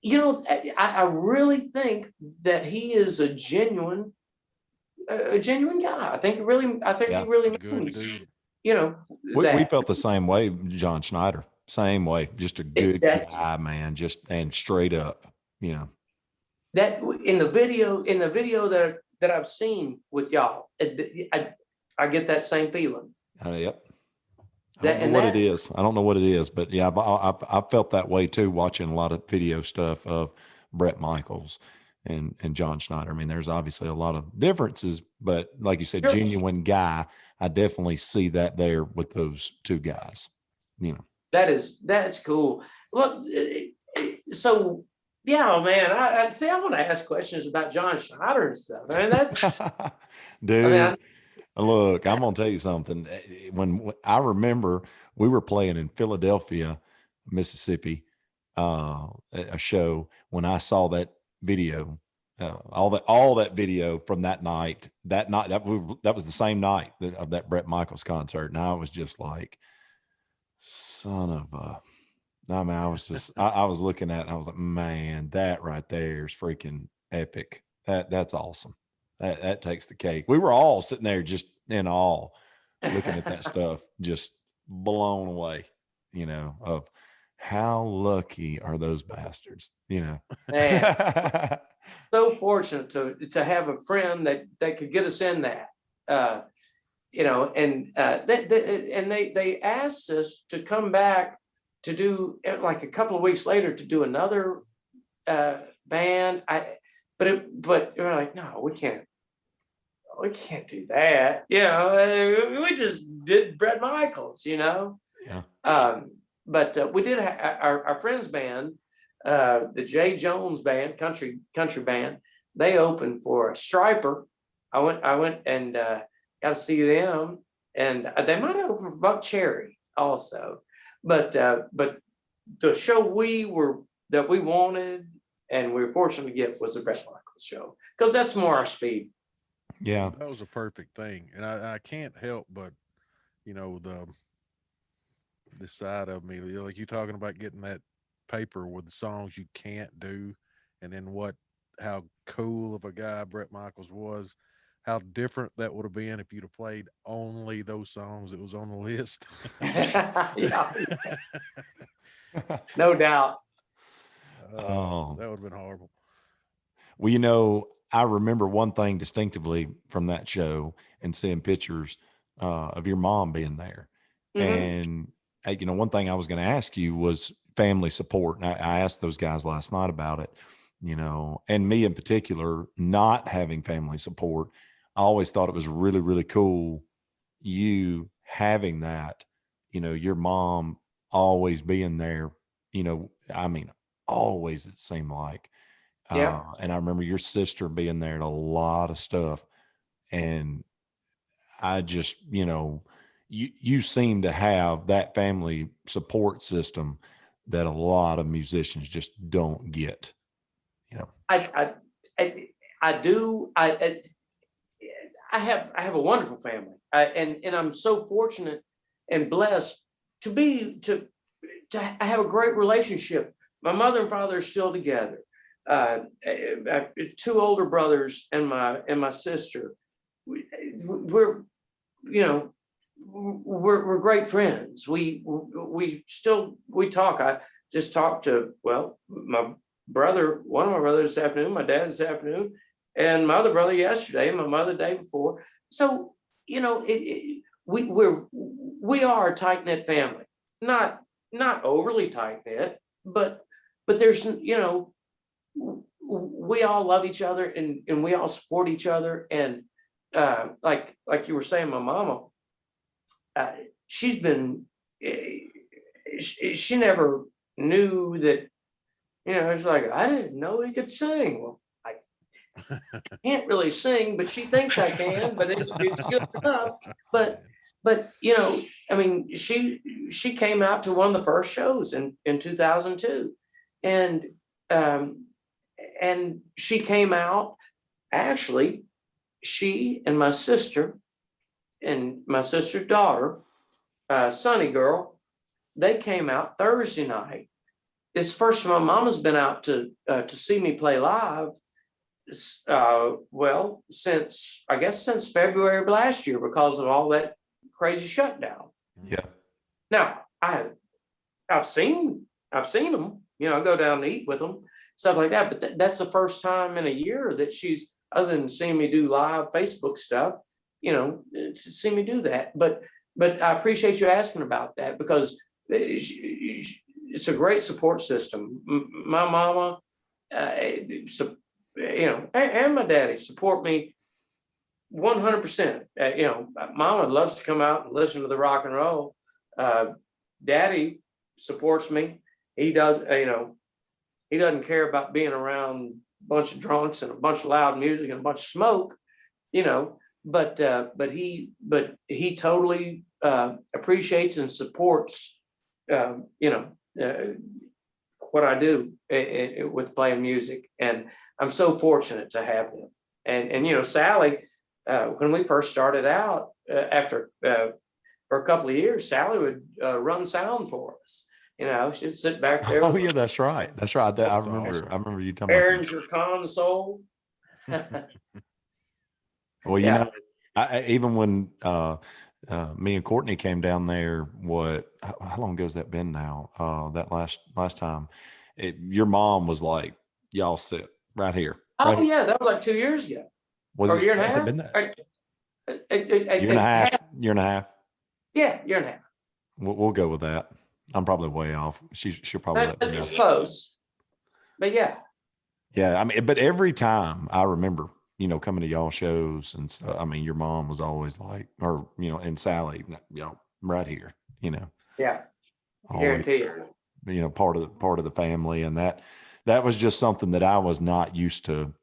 S4: I really think that he is a genuine guy. I think he really
S2: Good
S4: means,
S2: dude.
S1: We felt the same way, John Schneider. Same way. Just a good
S4: that's-
S1: guy, man. And straight up,
S4: that in the video that I've seen with y'all, I get that same feeling.
S1: Yep. I don't know what it is, but yeah, I felt that way too, watching a lot of video stuff of Bret Michaels and John Schneider. I mean, there's obviously a lot of differences, but like you said,
S4: Sure.
S1: genuine guy. I definitely see that there with those two guys.
S4: That's cool. Well, so yeah, man, I see. I want to ask questions about John Schneider and stuff. I mean, that's
S1: Dude. Look, I'm gonna tell you something. When I remember we were playing in Philadelphia, Mississippi, a show. When I saw that video, all that video from that night, that was the same night of that Bret Michaels concert, and I was just like, son of a. I mean, I was just, I was looking at it and I was like, man, that right there is freaking epic. That's awesome. That takes the cake. We were all sitting there just in awe, looking at that stuff, just blown away, of how lucky are those bastards,
S4: Man, so fortunate to have a friend that could get us in that, and they asked us to come back to do, like a couple of weeks later, to do another band. But we're like, no, we can't do that. We just did Bret Michaels,
S1: Yeah.
S4: But we did our friend's band, the J. Jones band, country band. They opened for Striper. I went and got to see them, and they might have opened for Buck Cherry also. But the show that we wanted and we were fortunate to get was the Bret Michaels show, because that's more our speed.
S1: Yeah,
S2: that was a perfect thing, and I can't help but, the side of me, like you talking about getting that paper with the songs you can't do, and then how cool of a guy Bret Michaels was. How different that would have been if you'd have played only those songs that was on the list.
S4: Yeah. No doubt.
S1: Oh.
S2: That would have been horrible.
S1: Well, I remember one thing distinctively from that show and seeing pictures of your mom being there.
S4: Mhm.
S1: And, one thing I was going to ask you was family support. And I asked those guys last night about it, and me in particular, not having family support. I always thought it was really, really cool, you having that, your mom always being there, I mean, always, it seemed like.
S4: Yeah.
S1: And I remember your sister being there at a lot of stuff. And I just, you seem to have that family support system that a lot of musicians just don't get,
S4: I do. I have a wonderful family, and I'm so fortunate and blessed to have a great relationship. My mother and father are still together. Two older brothers and my sister. We're great friends. We talk. I just talked to one of my brothers this afternoon, my dad this afternoon, and my other brother yesterday, and my mother the day before. So we are a tight knit family, not overly tight knit, but there's we all love each other and we all support each other. And like you were saying, my mama, she's been she never knew that You know, it's like, I didn't know he could sing. Well, I can't really sing, but she thinks I can, but it's good enough. But you know, I mean, she came out to one of the first shows in 2002, and um, and she came out. Actually, she and my sister and my sister's daughter, Sunny Girl, they came out Thursday night. It's first my mama's been out to see me play live. Well, since I guess since February of last year because of all that crazy shutdown.
S1: Yeah.
S4: Now I've seen them. You know, I go down to eat with them, stuff like that. But that's the first time in a year that she's, other than seeing me do live Facebook stuff, you know, to see me do that. But I appreciate you asking about that because it's a great support system. My mama, you know, and my daddy support me 100%. You know, mama loves to come out and listen to the rock and roll. Daddy supports me. He does, you know, he doesn't care about being around a bunch of drunks and a bunch of loud music and a bunch of smoke, you know, but he totally appreciates and supports, you know, what I do with playing music. And I'm so fortunate to have them. And you know, Sally, when we first started out, after for a couple of years, Sally would run sound for us. You know, she'd sit back there.
S1: Oh yeah, that's right. That's right. I
S2: That's
S1: remember.
S2: awesome.
S1: I remember you talking about
S4: Arrange your console.
S1: Well, you
S4: Yeah.
S1: know, even when me and Courtney came down there, how long ago has that been now? That last time, your mom was like, "Y'all sit right here."
S4: Oh
S1: Right
S4: yeah, that was like 2 years ago.
S1: Was
S4: Or
S1: it?
S4: a year and a
S1: Has it
S4: half.
S1: been that?
S4: Year
S1: Year and a half. Year and a half.
S4: Yeah, year and a half.
S1: We'll go with that. I'm probably way off. She'll probably let me know.
S4: It's close. But yeah.
S1: Yeah, I mean, but every time I remember, you know, coming to y'all shows and stuff, I mean, your mom was always like, or you know, and Sally, y'all right here, you know,
S4: Yeah. I
S1: always,
S4: guarantee you.
S1: you know, part of the family, and that was just something that I was not used to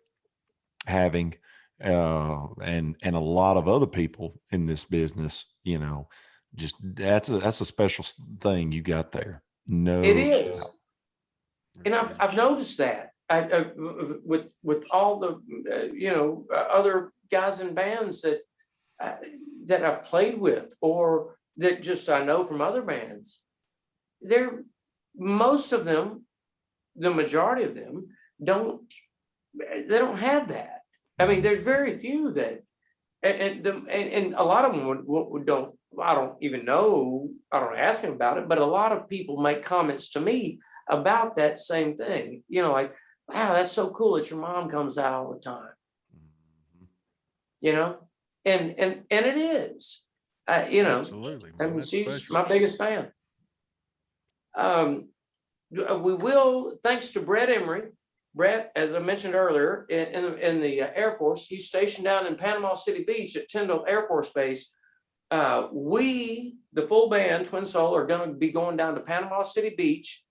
S1: having, and a lot of other people in this business, you know, just that's a special thing you got there. No
S4: It is.
S1: doubt.
S4: And I've noticed that with all the you know, other guys in bands that I've played with, or that just I know from other bands. They're, most of them, the majority of them, don't have that. I mean, there's very few that, and a lot of them would don't. I don't even know. I don't ask them about it, but a lot of people make comments to me about that same thing. You know, like, wow, that's so cool that your mom comes out all the time. You know, and it is. You know,
S2: Absolutely,
S4: I
S2: man.
S4: mean,
S2: That's
S4: she's
S2: special.
S4: my biggest fan. We will, thanks to Brett Emery. Brett, as I mentioned earlier, in the Air Force, he's stationed down in Panama City Beach at Tyndall Air Force Base. We, the full band, Twin Soul, are going to be going down to Panama City Beach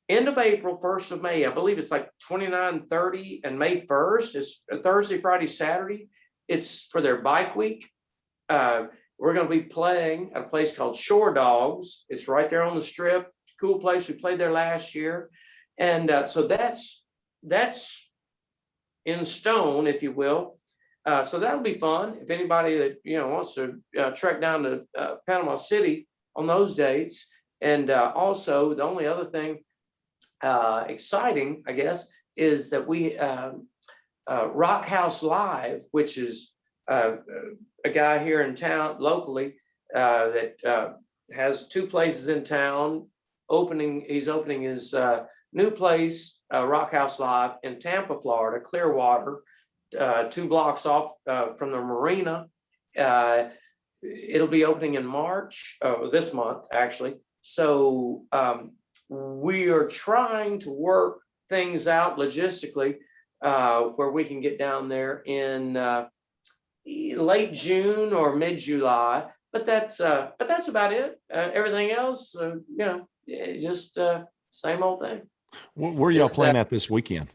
S4: end of April, 1st of May. I believe it's like 29, 30, and May 1st. It's Thursday, Friday, Saturday. It's for their bike week. We're going to be playing at a place called Shore Dogs. It's right there on the strip. Cool place. We played there last year. And so that's in stone, if you will. So that'll be fun. If anybody that, you know, wants to trek down to Panama City on those dates. And also the only other thing exciting, I guess, is that we Rock House Live, which is a guy here in town locally that has two places in town. He's opening his new place, Rock House Live, in Tampa, Florida, Clearwater, 2 blocks off from the marina. It'll be opening in March, this month, actually. So we are trying to work things out logistically where we can get down there in late June or mid-July. But that's about it. Everything else, you know, just same old thing.
S1: Where y'all
S4: Is
S1: playing
S4: that-
S1: at this weekend?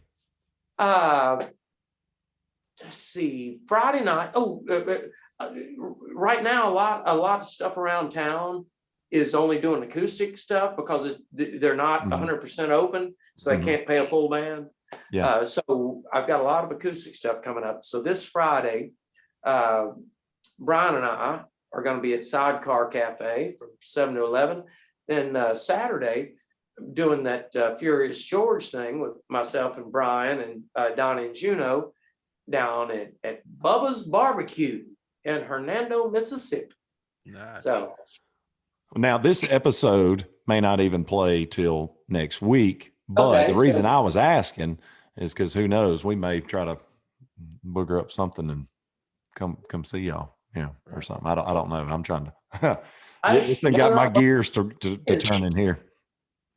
S4: Let's see, Friday night. Right now, a lot of stuff around town is only doing acoustic stuff because they're not
S1: Mhm.
S4: 100% open, so they
S1: Mhm.
S4: can't pay a full band.
S1: Yeah.
S4: So I've got a lot of acoustic stuff coming up. So this Friday, Brian and I are going to be at Sidecar Cafe from 7 to 11. Then Saturday, doing that Furious George thing with myself and Brian and Donnie and Juno down at Bubba's Barbecue in Hernando, Mississippi.
S2: Nice.
S4: So
S1: Now, this episode may not even play till next week, but
S4: Okay,
S1: the reason
S4: so-
S1: I was asking is because who knows, we may try to booger up something and come see y'all, or something. I don't know. I'm trying to. This thing got my gears to turn in here.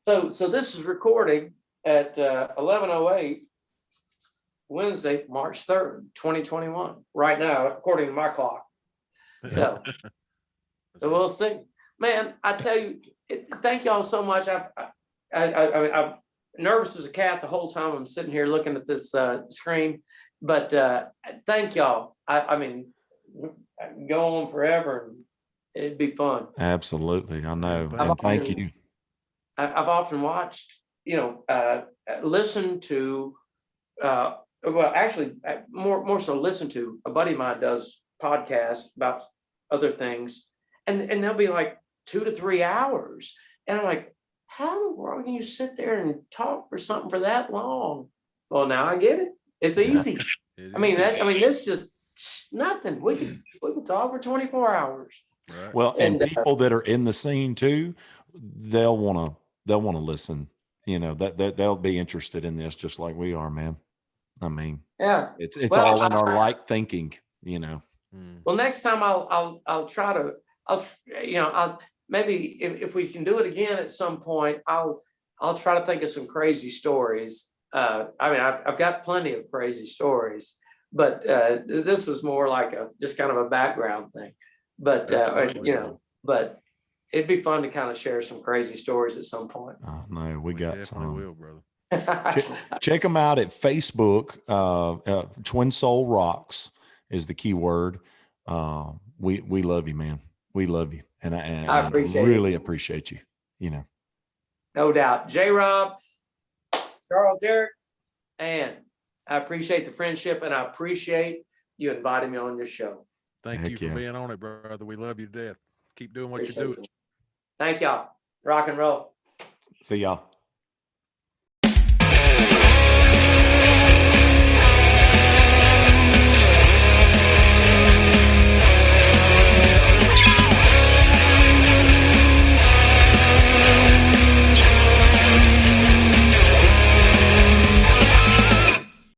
S4: So this is recording at 11:08 Wednesday, March 3rd, 2021. Right now, according to my clock. So we'll see. Man, I tell you, thank y'all so much. I'm nervous as a cat the whole time I'm sitting here looking at this screen, but thank y'all. I mean, I can go on forever and it'd be fun.
S1: Absolutely, I know,
S2: I've
S1: and thank
S4: often-
S1: you.
S4: I've often watched, listen to, well, actually, more so listen to. A buddy of mine does podcasts about other things, and they'll be like 2 to 3 hours, and I'm like, how in the world can you sit there and talk for something for that long? Well, now I get it. It's easy.
S2: It
S4: I mean,
S2: is.
S4: this just nothing. We can talk for 24 hours.
S2: Right.
S1: Well, and
S4: And,
S1: people that are in the scene too, they'll want to listen. That they'll be interested in this just like we are, man. I mean,
S4: Yeah.
S1: it's
S4: Well,
S1: all in our light thinking.
S2: Mm.
S4: Well, next time I'll try to, I'll maybe if we can do it again at some point, I'll try to think of some crazy stories. I mean, I've got plenty of crazy stories, but this was more like just kind of a background thing. But
S2: Absolutely.
S4: but it'd be fun to kind of share some crazy stories at some point.
S1: No, we got
S2: definitely
S1: some.
S2: will, brother.
S1: Check them out at Facebook. Twin Soul Rocks is the key word. We love you, man. We love you, and
S4: I appreciate
S1: really
S4: it.
S1: appreciate you.
S4: No doubt. J-Rob, Charles, Derek, and I appreciate the friendship, and I appreciate you inviting me on your show.
S2: Thank
S1: Heck
S2: you for
S1: yeah.
S2: being on it, brother. We love you to death. Keep doing what
S4: Appreciate
S2: you're doing.
S4: it. Thank y'all. Rock and roll.
S1: See y'all.